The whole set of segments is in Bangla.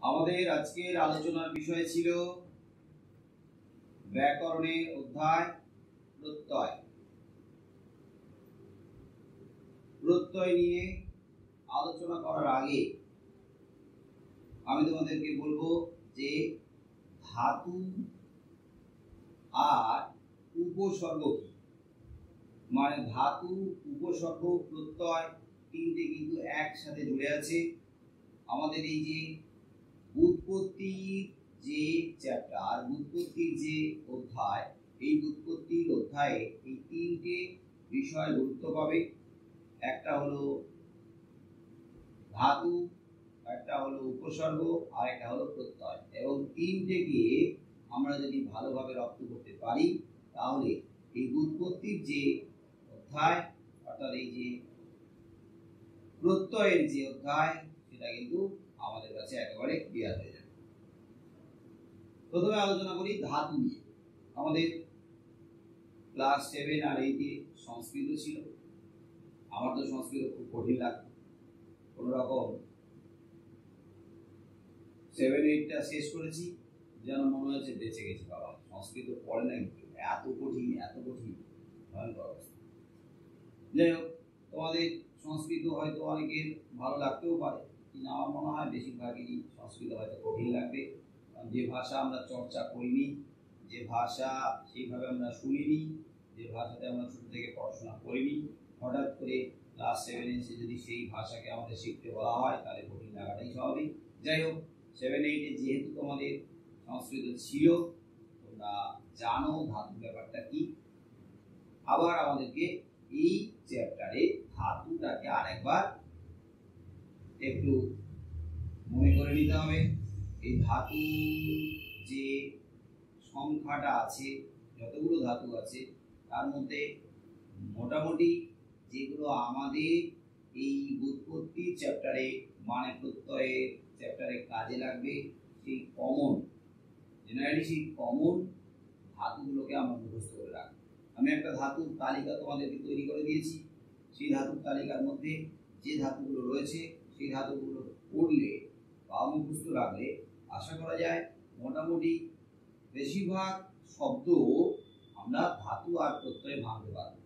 আমাদের আজকের আলোচনার বিষয় ছিল ব্যাকরণের অধ্যায় প্রত্যয়। প্রত্যয় নিয়ে আলোচনা করার আগে আমি তোমাদেরকে বলবো যে ধাতু আর উপসর্গ কি, মানে ধাতু, উপসর্গ, প্রত্যয় তিনটে কিন্তু একসাথে জুড়ে আছে। আমাদের এই যে ব্যুৎপত্তির যে চ্যাপ্টার, ব্যুৎপত্তির যে অধ্যায়, এই ব্যুৎপত্তির অধ্যায়ে এই তিনটে বিষয় গুরুত্ব পাবে। একটা হলো ধাতু, একটা হলো উপসর্গ, আর একটা হলো প্রত্যয়। এবং তিনটেকে আমরা যদি ভালোভাবে রপ্ত করতে পারি তাহলে এই ব্যুৎপত্তির যে অধ্যায়, অর্থাৎ এই যে প্রত্যয়ের যে অধ্যায়, সেটা কিন্তু আমাদের কাছে একেবারে ক্লিয়ার হয়ে যাবে। প্রথমে আলোচনা করি ধাতু নিয়ে। আমাদের ক্লাস 7 আর 8 সংস্কৃত ছিল। আমার তো সংস্কৃত খুব কঠিন লাগতো, কোনো রকম 7-8টা শেষ করেছি, যেন মনে হচ্ছে বেঁচে গেছি। বাবা, সংস্কৃত পড়ে না কিন্তু এত কঠিন, এত কঠিন, ভয়ঙ্কর অবস্থা। যাই হোক, তোমাদের সংস্কৃত হয়তো অনেকের ভালো লাগতেও পারে, কিন্তু আমার মনে হয় বেশিরভাগেরই সংস্কৃত হয়তো কঠিন লাগবে। যে ভাষা আমরা চর্চা করিনি, যে ভাষা সেইভাবে আমরা শুনিনি, যে ভাষাতে আমরা ছোট থেকে পড়াশোনা করিনি, হঠাৎ করে ক্লাস 7 এসে যদি সেই ভাষাকে আমাদের শিখতে বলা হয় তাহলে কঠিন লাগাটাই স্বাভাবিক। যাই হোক, 7-8 যেহেতু তোমাদের সংস্কৃত ছিল, তোমরা জানো ধাতুর ব্যাপারটা কি। আবার আমাদেরকে এই চ্যাপ্টারে ধাতুটাকে আরেকবার একটু মনে করে নিতে হবে। এই ধাতু যে সংখ্যাটা আছে, যতগুলো ধাতু আছে তার মধ্যে মোটামুটি যেগুলো আমাদের এই ব্যুৎপত্তি চ্যাপ্টারে, মানে প্রত্যয়ের চ্যাপ্টারে কাজে লাগবে, সেই কমন, জেনারেলি সেই কমন ধাতুগুলোকে আমরা মুখস্থ করে রাখবো। আমি একটা ধাতুর তালিকা তোমাদেরকে তৈরি করে দিয়েছি। সেই ধাতুর তালিকার মধ্যে যে ধাতুগুলো রয়েছে সেই ধাতুগুলো পড়লে বা মুখস্থ রাখলে আশা করা যায় মোটামুটি বেশিরভাগ শব্দ আমরা ধাতু আর প্রত্যয়ে ভাঙতে পারবো।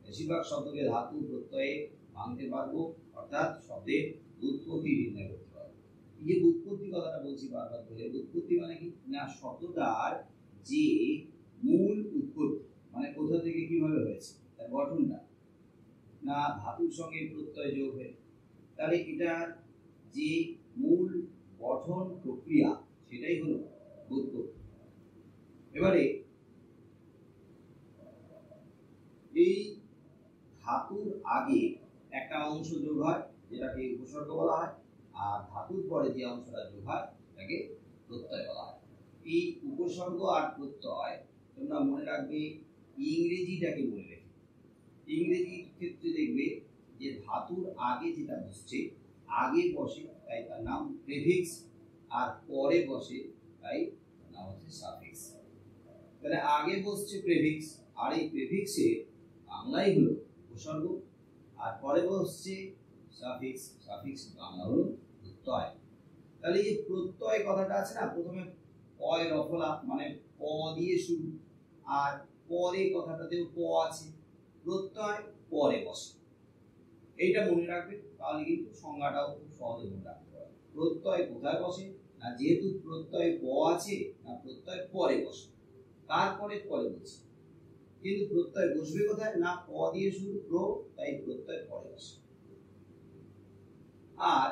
বেশিরভাগ শব্দকে ধাতু প্রত্যয়ে ভাঙতে পারবো, অর্থাৎ শব্দের ব্যুৎপত্তি নির্ণয় করতে পারবো। এই যে ব্যুৎপত্তি কথাটা বলছি বারবার ধরে, ব্যুৎপত্তি মানে কি না, শব্দটার যে মূল উৎপত্তি, মানে কোথা থেকে কিভাবে হয়েছে, তার গঠনটা, না ধাতুর সঙ্গে প্রত্যয় যোগ হয়ে, তাহলে এটার যে মূল গঠন প্রক্রিয়া সেটাই হলো ব্যুৎপত্তি। এবারে এই ধাতুর আগে একটা অংশ যোগ হয় যেটাকে উপসর্গ বলা হয়, আর ধাতুর পরে যে অংশটা যোগ হয় সেটাকে প্রত্যয় বলা হয়। এই উপসর্গ আর প্রত্যয় তোমরা মনে রাখবে, ইংরেজিটাকে মনে রেখে। ইংরেজির ক্ষেত্রে দেখবে যে ধাতুর আগে যেটা বসছে, আগে বসে তাই তার নাম প্রেফিক্স, আর পরে বসে তাই তার নাম হচ্ছে সাফিক্স। তাহলে আগে বসছে প্রেফিক্স, আর এই প্রেফিক্সে বাংলায় হলো উপসর্গ, আর পরে বসছে সাফিক্স, সাফিক্স বাংলা হলো প্রত্যয়। তাহলে এই যে প্রত্যয় কথাটা আছে না, প্রথমে পয় রফলা মানে প দিয়ে শুরু, আর পরে কথাটাতেও প আছে, প্রত্যয় পরে বসে। এইটা মনে রাখবে, তাহলে কিন্তু সংজ্ঞাটাও খুব সহজে মনে রাখতে পারবে। প্রত্যয় কোথায় বসে না, যেহেতু প্রত্যয় প আছে, না প্রত্যয় পরে বসে, তারপরে পরে বসে, কিন্তু প্রত্যয় বসবে কোথায় না, প দিয়ে শুরু প্র, তাই প্রত্যয় পরে বসে। আর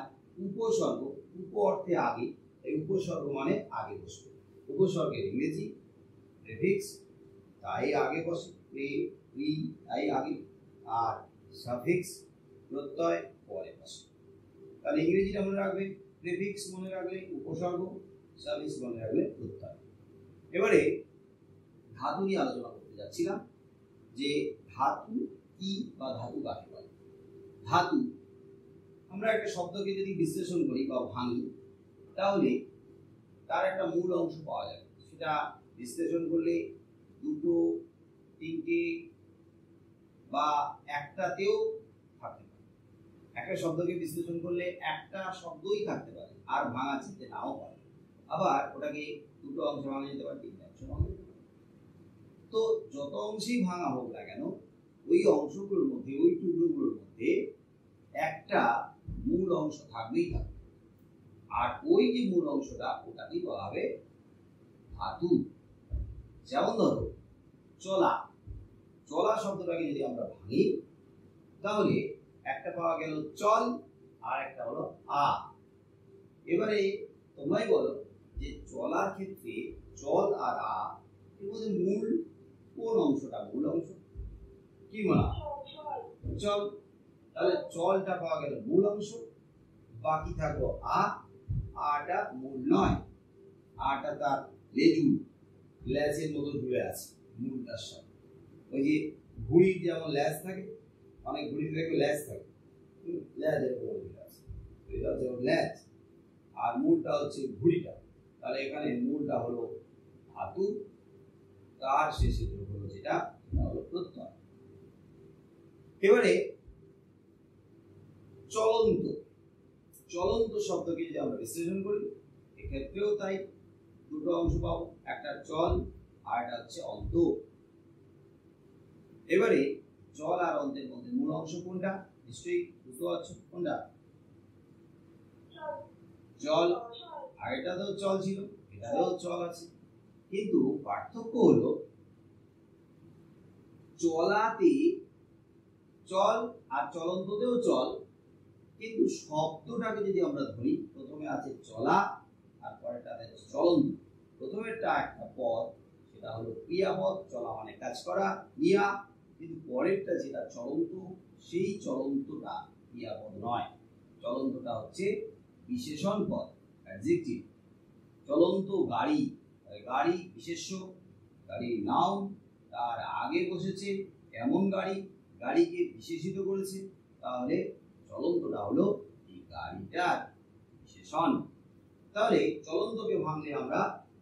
উপসর্গ, উপ অর্থে আগে, এই উপসর্গ মানে আগে বসবে। উপসর্গের ইংরেজি প্রেফিক্স, তাই আগে বসে, প্রে, প্রি, তাই আগে, আর সাফিক্স প্রত্যয় পরে বসে। তাহলে ইংরেজিটা মনে রাখবে, প্রেফিক্স মনে রাখলে উপসর্গ, সাফিক্স মনে রাখলে প্রত্যয়। এবারে ধাতু নিয়ে আলোচনা করতে যাচ্ছিলাম যে ধাতু কি বা ধাতু কাকে বলে। ধাতু, আমরা একটা শব্দকে যদি বিশ্লেষণ করি বা ভাঙি, তাহলে তার একটা মূল অংশ পাওয়া যাবে। সেটা বিশ্লেষণ করলে দুটো, তিনটে বা একটাতেও থাকতে পারে। এক একটা শব্দকে বিশ্লেষণ করলে একটা শব্দই থাকতে পারে, আর ভাঙা যেতে নাও পারে। আবার ওটাকে দুটো অংশে ভাঙা যেতে পারে, তিনটে অংশে ভাঙা যেতে পারে। তো যত অংশেই ভাঙা হোক না কেন, ওই অংশগুলোর মধ্যে, ওই টুকরোগুলোর মধ্যে একটা মূল অংশ থাকবেই থাকবে। আর ওই যে মূল অংশটা, ওটাকেই বলা হবে ধাতু। যেমন ধরো চলা, চলা শব্দটাকে যদি আমরা ভাঙি, তাহলে একটা পাওয়া গেল চল, আর একটা হলো আ। এবারে তোমরাই বলো যে চলার ক্ষেত্রে চল আর আ এর মধ্যে মূল কোন অংশটা মূল অংশ? কি মনে হয়? চল। তাহলে চলটা পাওয়া গেল মূল অংশ, বাকি থাকলো আ। আটা মূল নয়, আটা তার লেজু, ল্যাজের মতো ঝুলে আছে মূলটার সাথে। ওই যে ঘুড়ির যেমন ল্যাজ থাকে, অনেক ঘুড়িতে দেখবে ল্যাজ থাকে, ল্যাজের উপর ঝুলে আছে, এটা হচ্ছে ল্যাজ, আর মূলটা হচ্ছে ঘুড়িটা। তাহলে এখানে মূলটা হলো ধাতু, তার শেষে যোগ হলো যেটা হলো প্রত্যয়। এবারে চলন্ত, চলন্ত শব্দকে যদি আমরা বিশ্লেষণ করি, এক্ষেত্রেও তাই দুটো অংশ পাবো, একটা চল আর একটা হচ্ছে অন্ত। এবারে চল আর অন্তের মধ্যে মূল অংশ কোনটা? নিশ্চয়ই বুঝতে পারছো কোনটা? চল। আর এটা তো চল ছিল, এটাতেও চল আছে, কিন্তু পার্থক্য হলো চলাতে চল আর চলন্ততেও চল, কিন্তু শব্দটাকে যদি আমরা ধরি, প্রথমে আছে চলা আর পরেরটা আছে চলন্ত। প্রথমেরটা একটা পদ, সেটা হলো ক্রিয়াপদ, চলা মানে কাজ করা, ক্রিয়া। কিন্তু পরেরটা যেটা চলন্ত, সেই চলন্তটা ক্রিয়াপদ নয়, চলন্তটা হচ্ছে বিশেষণ পদ, অ্যাডজেক্টিভ। চলন্ত গাড়ি, গাড়ি বিশেষ্য, গাড়ির নাউন, তার আগে বসেছে এমন গাড়ি, গাড়িকে বিশেষিত করেছে, তাহলে চলন্তটা হলো এই গাড়িটার বিশেষণ। তাহলে চলন্তকে ভাঙলে আমরা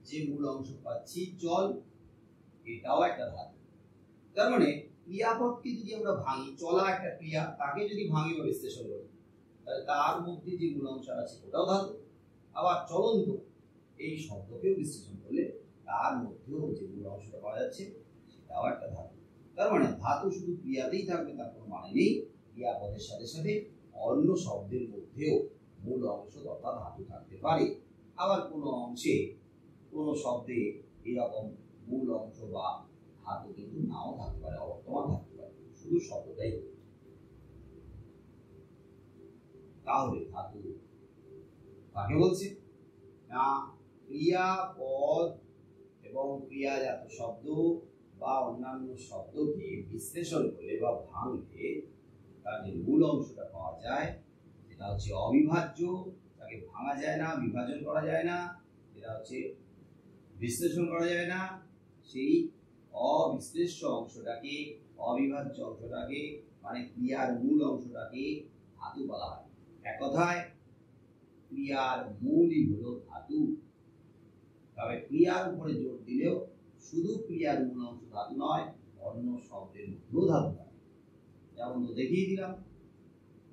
যে মূল অংশ পাচ্ছি চল, এটাও একটা ধাতু। তার মানে ক্রিয়াপদকে যদি আমরা ভাঙি, চলা একটা ক্রিয়া, তাকে যদি ভাঙি বা বিশ্লেষণ করি, তাহলে তার মধ্যে যে মূল অংশ আছে ওটাও ধাতু। আবার চলন্ত এই শব্দকেও বিশ্লেষণ করলে তার মধ্যেও যে মূল অংশটা পাওয়া যাচ্ছে সেটাও একটা ধাতু। তার মানে ধাতু শুধু ক্রিয়াতেই থাকবে তার কোনো মানে নেই, ক্রিয়াপদের সাথে সাথে অন্য শব্দের মধ্যেও মূল অংশ তথা ধাতু থাকতে পারে। আবার কোনো অংশে, কোনো শব্দে এরকম মূল অংশ বা ধাতু কিন্তু নাও থাকতে পারে, অবর্তমান থাকতে পারে, শুধু শব্দটাই। তাহলে ধাতু কাকে বলছে না? ক্রিয়াপদ এবং ক্রিয়াজাত শব্দ বা অন্যান্য শব্দকে বিশ্লেষণ করলে বা ভাঙলে তার যে মূল অংশটা পাওয়া যায়, সেটা হচ্ছে অবিভাজ্য, তাকে ভাঙা যায় না, বিভাজন করা যায় না, যেটা হচ্ছে বিশ্লেষণ করা যায় না, সেই অবিশ্লেষ্য অংশটাকে, অবিভাজ্য অংশটাকে, মানে ক্রিয়ার মূল অংশটাকে ধাতু বলা হয়। এক কথায় ক্রিয়ার মূলই হলো ধাতু। তবে ক্রিয়ার উপরে জোর দিলেও শুধু ক্রিয়ার মূল অংশ ধাতু নয়, অন্য শব্দের মধ্যেও ধাতু থাকে। যেমন তো দেখিয়ে দিলাম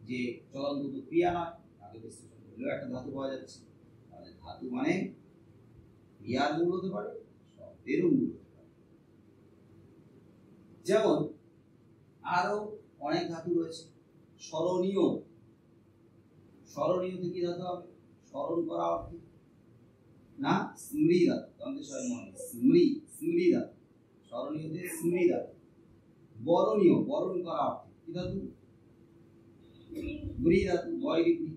যে চলন্ত তো ক্রিয়া নয়, তাকে বিশ্লেষণ করলেও একটা ধাতু পাওয়া যাচ্ছে। তাহলে ধাতু মানে ক্রিয়ার মূল হতে পারে, শব্দেরও মূল হতে পারে। যেমন আরো অনেক ধাতু রয়েছে। স্মরণীয়, স্মরণীয়তে কি ধাতু হবে? স্মরণ করা অর্থে না, স্মৃতি ধাতু, দন্তের সঙ্গে মনে স্মৃতি, স্মৃতি ধাতু, স্মরণীয়তে স্মৃতি ধাতু। বরণীয়, বরণ করা অর্থে কি ধাতু? ব্রি ধাতু, বয়রি ব্রি।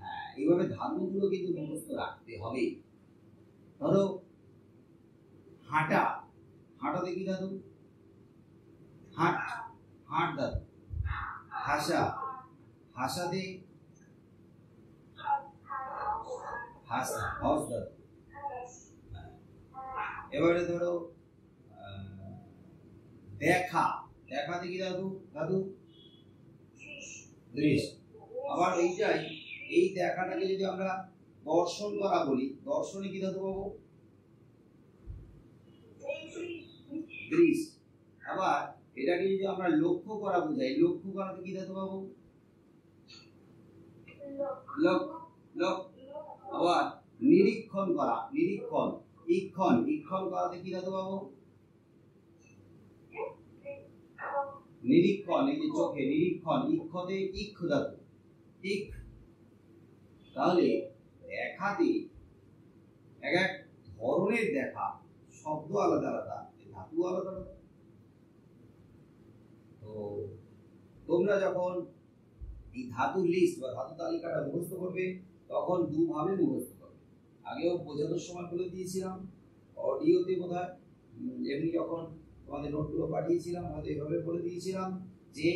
হ্যাঁ, এইভাবে ধাতুগুলো কিন্তু মুখস্থ রাখতে হবে। ধরো হাঁটা, হাঁটাতে কি ধাতু? হাট, হাট ধাতু। হাসা, হাসাতে হাসা, হস ধাতু। এবারে ধরো দেখা, দেখাতে কি ধাতু? ধাতু দৃশ। আবার এইটাই, এই দেখাটাকে যদি আমরা দর্শন করা বলি, দর্শনে কি ধাতু পাবো? দৃশ। আবার এটাকে যদি আমরা লক্ষ্য করা বোঝাই, লক্ষ্য করাতে কি ধাতু পাবো? লোক লোক। আবার নিরীক্ষণ করা, নিরীক্ষণ, ইক্ষণ, ইক্ষণ করাতে কি ধাতু পাবো? নিরীক্ষণ, এই যে চোখে নিরীক্ষণ, ইক্ষতে ইক্ষ ধাতু, ইক। তাহলে দেখাতে এক এক ধরনের দেখা, শব্দ আলাদা আলাদা, ধাতু আলাদা আলাদা। তো তোমরা যখন এই ধাতুর লিস্ট বা ধাতু তালিকাটা মুখস্থ করবে তখন দুভাবে মুখস্থ করবে। আগেও বোঝানোর সময় বলে দিয়েছিলাম, অডিওতে বোধহয় এমনি যখন তোমাদের নোটগুলো পাঠিয়েছিলাম হয়তো এভাবে বলে দিয়েছিলাম যে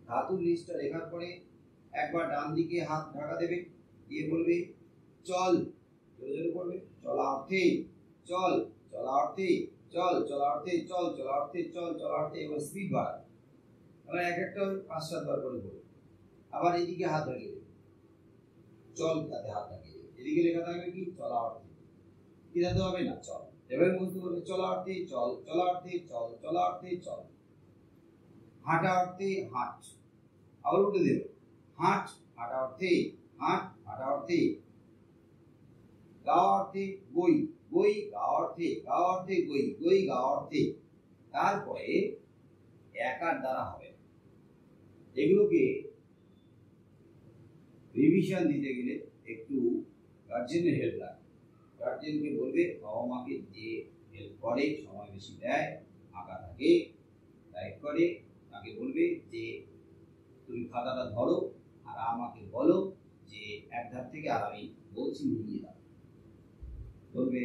ধাতুর লিস্টটা লেখার পরে একবার ডান দিকে হাত ঢাকা দেবে, দিয়ে বলবে চল, জোরে জোরে পড়বে, চলা অর্থে চল, চলা অর্থে চল, চলা অর্থে চল, চলা অর্থে চল, চলা অর্থে, এবার স্পিড বাড়াবে। আবার এক একটা 5-7 বার করে বলবে। আবার এইদিকে হাত লাগিয়ে দেবে, চল তাতে হাত লাগিয়ে দেবে, এদিকে লেখা থাকবে কি চলা অর্থে, কি ধাতু হবে না চল। এভাবে মুখস্থ করবে, চলা অর্থে চল, চলা অর্থে চল, চলা অর্থে চল, হাঁটা অর্থে হাঁট। আবার উল্টে দেবে, হাঁট, হাঁটা অর্থে হাঁট, হাঁটা অর্থে, গাওয়া অর্থে গই, গই গাওয়া অর্থে, গাওয়া অর্থে গই, গই গাওয়া অর্থে। তারপরে একার দ্বারা হবে। এগুলোকে রিভিশন দিতে গেলে একটু গার্জেনের হেল্প লাগে। গার্জেনকে বলবে বাবা মাকে যে হেল্প করে, সময় বেশি দেয়, আঁকা থাকে, গাইড করে, তাকে বলবে যে তুমি খাতাটা ধরো আর আমাকে বলো যে এক ধার থেকে আর আমি বলছি মিলিয়ে দাও। বলবে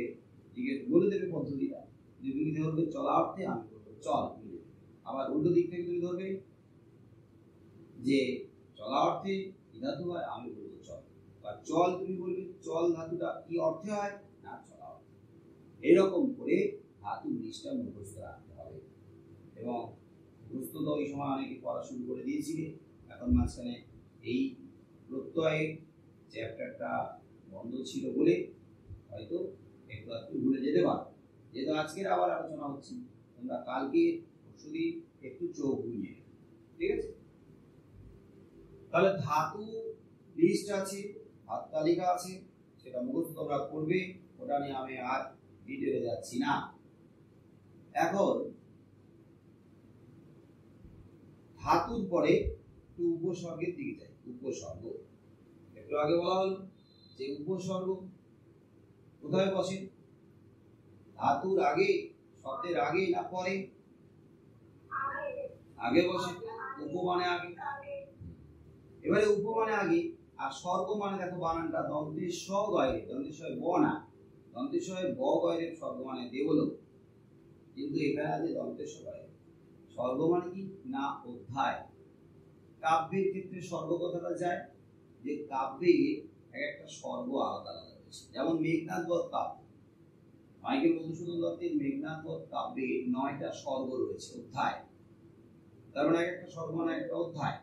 জিজ্ঞেস বলে দেবে পদ্ধতিটা, যে তুমি ধরবে চলা অর্থে, আমি বলবো চল মিলে। আবার উল্টো দিক থেকে তুমি ধরবে যে চলা অর্থে কি ধাতু হয়, আমি বলবো চল। বা চল তুমি বলবে চল ধাতুটা কি অর্থে হয়, না চলা অর্থে। এরকম করে ধাতু লিস্টটা মুখস্থ রাখতে হবে। এবং মুখস্থ তো ওই সময় অনেকে পড়া শুরু করে দিয়েছিলে, এখন মাঝখানে এই প্রত্যয়ের চ্যাপ্টারটা বন্ধ ছিল বলে হয়তো একটু একটু ভুলে যেতে পারো। যেহেতু আজকের আবার আলোচনা হচ্ছে, তোমরা কালকে পরশুদিন একটু চোখ বুঝিয়ে, ঠিক আছে? তাহলে ধাতু লিস্ট আছে, ধাতু তালিকা আছে, সেটা মুখস্থ তোমরা করবে, ওটা নিয়ে আমি আর ডিটেইলে যাচ্ছি না। এখন ধাতুর পরে একটু উপসর্গের দিকে যাই। উপসর্গ একটু আগে বলা হলো যে উপসর্গ কোথায় বসে? ধাতুর আগে, শব্দের আগে না পরে? আগে বসে। উপ মানে আগে। এবারে উপ মানে আগে, আর স্বর্গ মানে দেখো বানানটা দন্তের স গয়রে, দন্তের সয় ব না, দন্তের সয় ব গয়রে, স্বর্গ মানে দেবলোক, কিন্তু এখানে আছে দন্তের স গয়রে। স্বর্গ মানে কি না অধ্যায়। কাব্যের ক্ষেত্রে স্বর্গ কথাটা যায় যে কাব্যে এক একটা স্বর্গ আলাদা আলাদা রয়েছে। যেমন মেঘনাদ বধ কাব্য, মাইকেল মধুসূদন দত্তের মেঘনাদ বধ কাব্যে 9টা স্বর্গ রয়েছে, অধ্যায়। তার মানে এক একটা স্বর্গ মানে একটা অধ্যায়,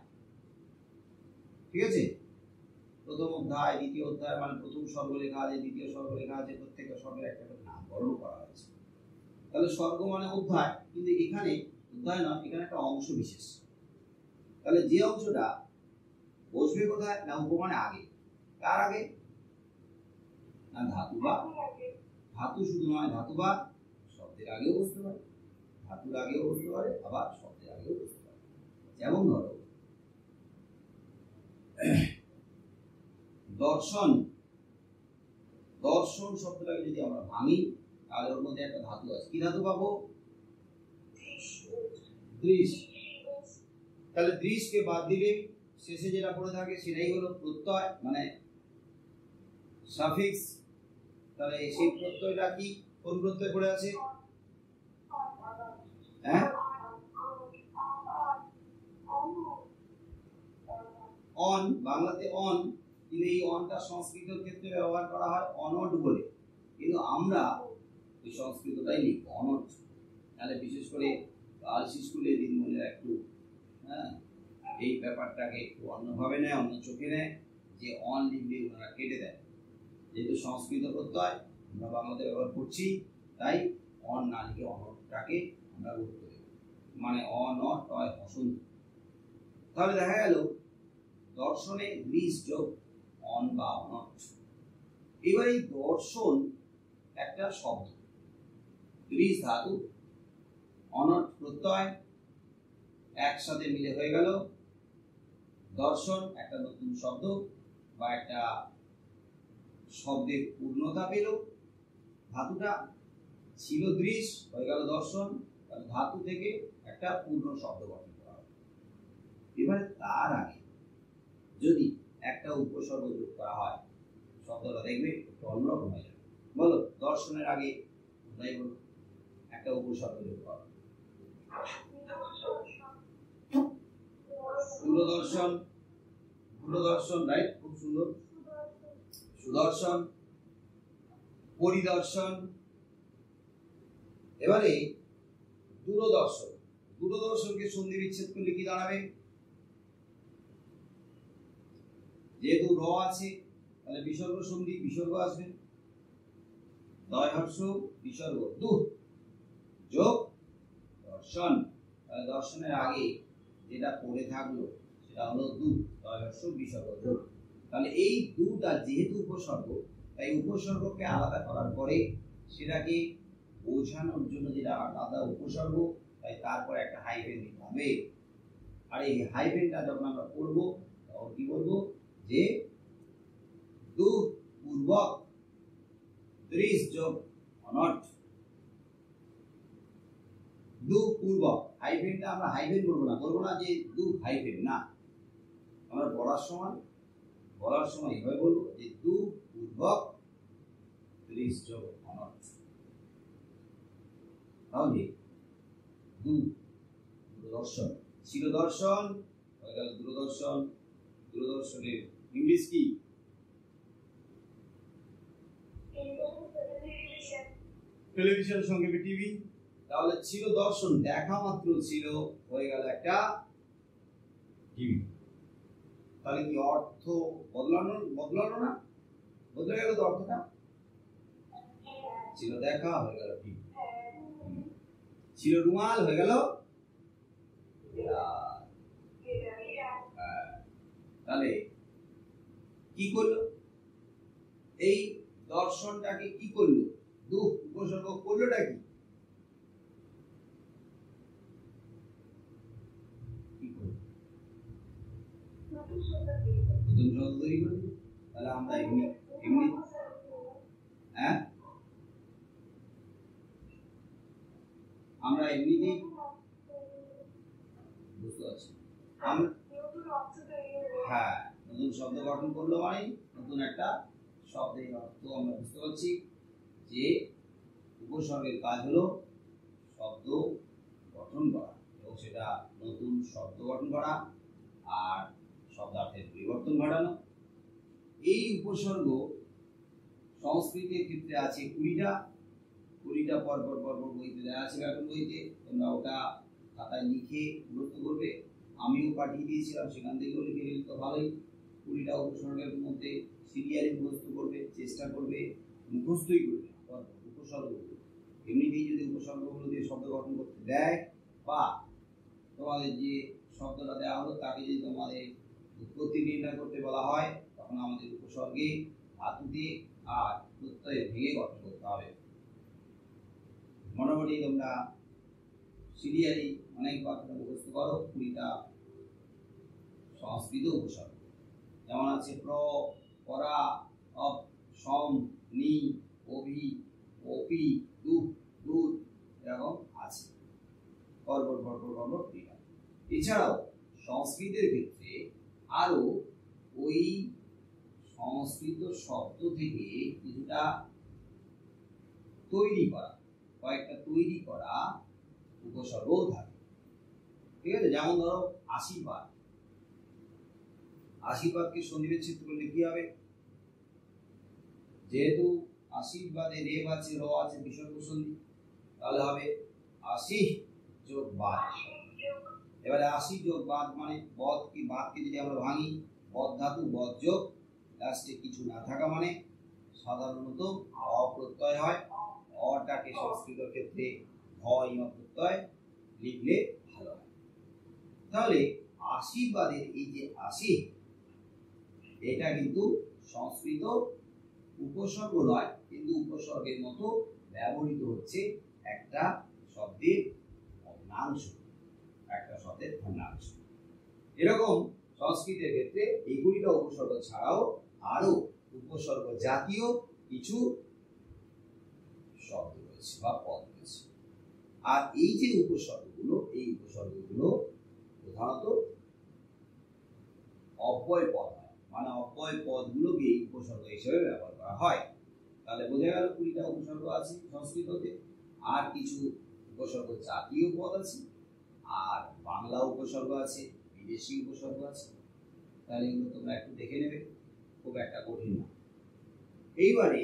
ঠিক আছে? প্রথম অধ্যায়, দ্বিতীয় অধ্যায় মানে প্রথম স্বর্গ লেখা আছে, দ্বিতীয় স্বর্গ লেখা আছে, প্রত্যেকটা স্বর্গের একটা নামকরণ করা হয়েছে। তাহলে স্বর্গ মানে অধ্যায়, কিন্তু এখানে অধ্যায় নয়, এখানে একটা অংশ বিশেষ। তাহলে যে অংশটা বসবে কোথায় না উপ মানে আগে। কার আগে? না ধাতু বা। ধাতু শুধু নয়, ধাতু বা শব্দের আগেও বসতে পারে, ধাতুর আগেও বসতে পারে, আবার শব্দের আগেও বসতে পারে। যেমন ধরো দর্শন, দর্শন শব্দটাকে যদি আমরা ভাঙি তাহলে ওর মধ্যে একটা ধাতু আছে। কি ধাতু পাবো? দৃশ। তাহলে দৃশকে বাদ দিলে শেষে যেটা পড়ে থাকে সেটাই হলো প্রত্যয়, মানে সাফিক্স। তাহলে সেই প্রত্যয়টা কি, কোন প্রত্যয় পড়ে আছে? হ্যাঁ, অন, বাংলাতে অন, কিন্তু এই অনটা সংস্কৃত ক্ষেত্রে ব্যবহার করা হয় অনট বলে, কিন্তু আমরা ওই সংস্কৃতটাই লিখবো অনট। তাহলে বিশেষ করে গার্লস স্কুলে দিনমণিরা একটু এই ব্যাপারটাকে একটু অন্যভাবে নেয়, অন্য চোখে নেয়, যে অন লিখলে ওনারা কেটে দেয়। যেহেতু সংস্কৃত প্রত্যয় আমরা বাংলাতে ব্যবহার করছি, তাই অন না লিখে অনটটাকে আমরা গুরুত্ব দেব, মানে অনট হয় বসন্ত। তাহলে দেখা গেল দর্শনে দৃশ যোগ অন বা অনট। এবার এই দর্শন একটা শব্দ, দৃশ ধাতু অনট প্রত্যয় একসাথে মিলে হয়ে গেল দর্শন, একটা নতুন শব্দ বা একটা শব্দের পূর্ণতা পেল। ধাতুটা ছিল দৃশ, হয়ে গেল দর্শন, ধাতু থেকে একটা পূর্ণ শব্দ গঠন করা হবে। এবারে তার আগে যদি একটা উপসর্গ যোগ করা হয়, শব্দটা দেখবে একটু অন্যরকম হয়ে যাবে। বলো, দর্শনের আগে তাই বলো, একটা উপসর্গ যোগ করো। দূরদর্শন, দূরদর্শন, রাইট, খুব সুন্দর। সুদর্শন, পরিদর্শন। এবারে দূরদর্শন, দূরদর্শনকে সন্ধি বিচ্ছেদ করলে কি দাঁড়াবে? যেহেতু র আছে তাহলে বিসর্গ সন্ধি, বিসর্গ আসবে, দয় হর্ষ বিসর্গ, দু যোগ দর্শন। তাহলে দর্শনের আগে যেটা পড়ে থাকলো সেটা হলো দু, দয় হর্ষ বিসর্গ যোগ। তাহলে এই দুটা যেহেতু উপসর্গ, তাই উপসর্গকে আলাদা করার পরে সেটাকে বোঝানোর জন্য যেটা আলাদা উপসর্গ, তাই তারপরে একটা হাইফেন দিতে হবে। আর এই হাইফেনটা যখন আমরা পড়বো তখন কি বলবো? যে দু পূর্বক দৃশ যোগ অনট। দু পূর্বক, হাইফেনটা আমরা হাইফেন বলবো না, বলবো না যে দু হাইফেন, না, আমরা বলার সময় এভাবে বলবো যে দু পূর্বক দৃশ যোগ অনট। তাহলে দু দূরদর্শন, ছিল দর্শন হয়ে গেল দূরদর্শন। দূরদর্শনের ইংলিশ কি? টেলিভিশন, সংক্ষেপে টিভি। তাহলে ছিল দর্শন, দেখা মাত্র ছিল, হয়ে গেল একটা টিভি। তাহলে কি অর্থ বদলানো না? বদলে গেল তো অর্থটা। ছিল দেখা, হয়ে গেল টিভি। ছিল রুমাল, হয়ে গেল তাহলে কি করলো? এই দর্শনটাকে কি করলো? দু উপসর্গ করলোটা কি? নতুন শব্দ তৈরি করে দিল। তাহলে আমরা এমনি হ্যাঁ, আমরা এমনিতেই বুঝতে পারছি, হ্যাঁ, নতুন শব্দ গঠন করলো মানে নতুন একটা শব্দের অর্থ আমরা বুঝতে পারছি যে উপসর্গের কাজ হলো শব্দ গঠন করা, এবং সেটা নতুন শব্দ গঠন করা আর শব্দার্থের পরিবর্তন ঘটানো। এই উপসর্গ সংস্কৃতের ক্ষেত্রে আছে 20টা পরপর বইতে দেওয়া আছে, ব্যাকরণ বইতে। তোমরা ওটা খাতায় লিখে মুখস্থ করবে, আমিও পাঠিয়ে দিয়েছিলাম, সেখান থেকেও লিখে নিলে তো ভালোই। 20টা উপসর্গের মধ্যে সিরিয়ালি মুখস্থ করবে, চেষ্টা করবে, মুখস্থই করবে উপসর্গগুলো। এমনিতেই যদি উপসর্গগুলো দিয়ে শব্দ গঠন করতে দেয়, বা তোমাদের যে শব্দটা দেওয়া হলো তাকে যদি তোমাদের উৎপত্তি নির্ণয় করতে বলা হয়, তখন আমাদের উপসর্গে ধাতু দিয়ে আর প্রত্যয় ভেঙে গঠন করতে হবে। মোটামুটি তোমরা সিরিয়ালি অনেকবার মুখস্থ করো 20টা সংস্কৃত উপসর্গ। যেমন আছে প্র, পরা, অপ, সম, নি, অভি, অপি, দু, দূর, এরকম আছে পরপর 20টা। এছাড়াও সংস্কৃতের ক্ষেত্রে আরো ওই সংস্কৃত শব্দ থেকে কিছুটা কয়েকটা তৈরি করা উপসর্গও থাকে, ঠিক আছে? যেমন ধরো আশীর্বাদ, আশীর্বাদকে সন্ধিবিচ্ছেদ করলে কি হবে? যেহেতু আশীর্বাদে রেব আছে, র আছে, বিসর্গ সন্ধি, তাহলে হবে আশি যোগ বাদ। এবারে আশি যোগ বাদ মানে বদ কি বাদকে যদি আমরা ভাঙি, বদ ধাতু, বদ যোগ লাস্টে কিছু না থাকা, মানে সাধারণত অপ্রত্যয় হয়। অটাকে সংস্কৃত ক্ষেত্রে প্রত্যয় লিখলে ভালো হয়। তাহলে আশীর্বাদের এই যে আশি, এটা কিন্তু সংস্কৃত উপসর্গ নয়, কিন্তু উপসর্গের মতো ব্যবহৃত হচ্ছে একটা শব্দের ভগ্নাংশ, একটা শব্দের ভগ্নাংশ। এরকম সংস্কৃতের ক্ষেত্রে এইগুলিটা উপসর্গ ছাড়াও আরো উপসর্গ জাতীয় কিছু শব্দ রয়েছে বা পদ রয়েছে। আর এই যে উপসর্গগুলো, এই উপসর্গগুলো প্রধানত অব্যয় পদ হয়, মানে অব্যয় পদগুলোকে এই উপসর্গ হিসেবে ব্যবহার করা হয়। তাহলে বোঝা গেল 20টা উপসর্গ আছে সংস্কৃততে, আর কিছু উপসর্গ জাতীয় পদ আছে, আর বাংলা উপসর্গ আছে, বিদেশি উপসর্গ আছে। তাহলে এগুলো তোমরা একটু দেখে নেবে, খুব একটা কঠিন না। এইবারে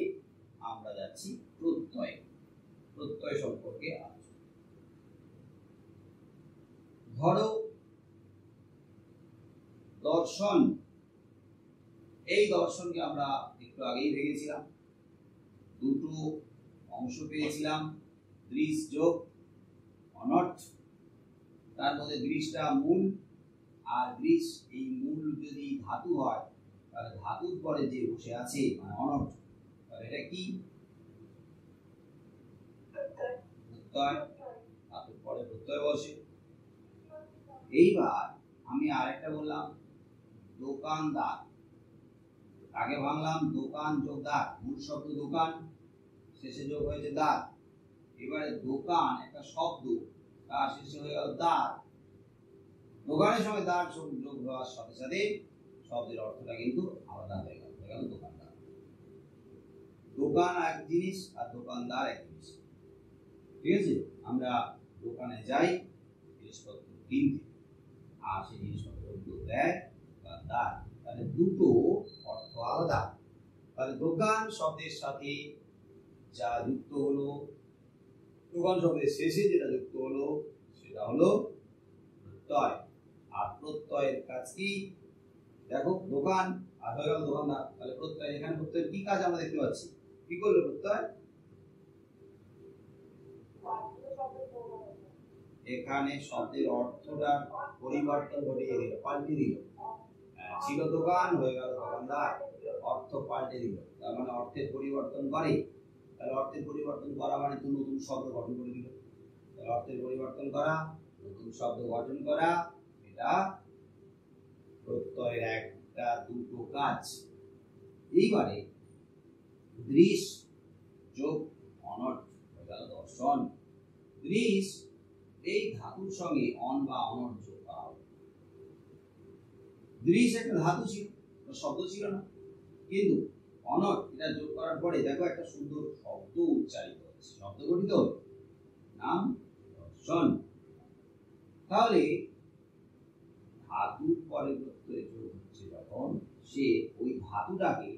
আমরা যাচ্ছি প্রত্যয়। প্রত্যয় সম্পর্কে আলোচনা। ধরো দর্শন, এই দর্শনকে আমরা একটু আগেই ভেঙেছিলাম, দুটো অংশ পেয়েছিলাম, দৃশ যোগ অনর্থ। তার মধ্যে দৃশটা মূল, আর দৃশ এই মূল যদি ধাতু হয় তাহলে ধাতুর পরে যে বসে আছে মানে অনর্থ, তাহলে এটা কি? প্রত্যয়। ধাতুর পরে প্রত্যয় বসে। এইবার আমি আরেকটা বললাম দোকানদার, আগে ভাঙলাম দোকান যোগ দার, মূল শব্দ দোকান, শেষে যোগ হয়েছে দার। এবারে দোকান একটা শব্দ, তার শেষে হয়ে গেল দার। দোকানের সঙ্গে দার যোগ হওয়ার সাথে সাথে শব্দের অর্থটা কিন্তু আলাদা হয়ে গেল দোকানদার। দোকান এক জিনিস আর দোকানদার এক জিনিস। ঠিক আছে, আমরা দোকানে যাই জিনিসপত্র কিনতে, আর সেই জিনিসপত্রগুলো দেয় দোকানদার। তাহলে দুটো অর্থ আলাদা। তাহলে দোকান শব্দের সাথে যা যুক্ত হলো, দোকান শব্দের শেষে যেটা যুক্ত হলো সেটা হলো প্রত্যয়। আর প্রত্যয়ের কাজ কি? দেখো দোকান আর হয়ে গেল দোকানদার, তাহলে প্রত্যয়, এখানে প্রত্যয়ের কি কাজ আমরা দেখতে পাচ্ছি? কি করলো প্রত্যয়? এখানে শব্দের অর্থটা পরিবর্তন ঘটিয়ে দিল, পাল্টে দিল। ছিল দোকান হয়ে গেল দোকানদার, অর্থ পাল্টে দিল। তার মানে অর্থের পরিবর্তন করে। তাহলে অর্থের পরিবর্তন করা মানে তো নতুন শব্দ গঠন করে দিল। তাহলে অর্থের পরিবর্তন করা, নতুন শব্দ গঠন করা, এটা প্রত্যয়ের একটা দুটো কাজ। এইবারে দৃশ যোগ অনর্থ হয়ে গেল দর্শন। দৃশ এই ধাতুর সঙ্গে অন বা অনর্থ যোগ করা হবে। দৃশ একটা ধাতু ছিল, শব্দ ছিল না, কিন্তু অনর্থ এটা যোগ করার পরে দেখো একটা সুন্দর শব্দ উচ্চারিত হচ্ছে, শব্দ গঠিত হলো, নাম দর্শন। তাহলে ধাতুর পরে প্রত্যয় যোগ হচ্ছে যখন, সে ওই ধাতুটাকে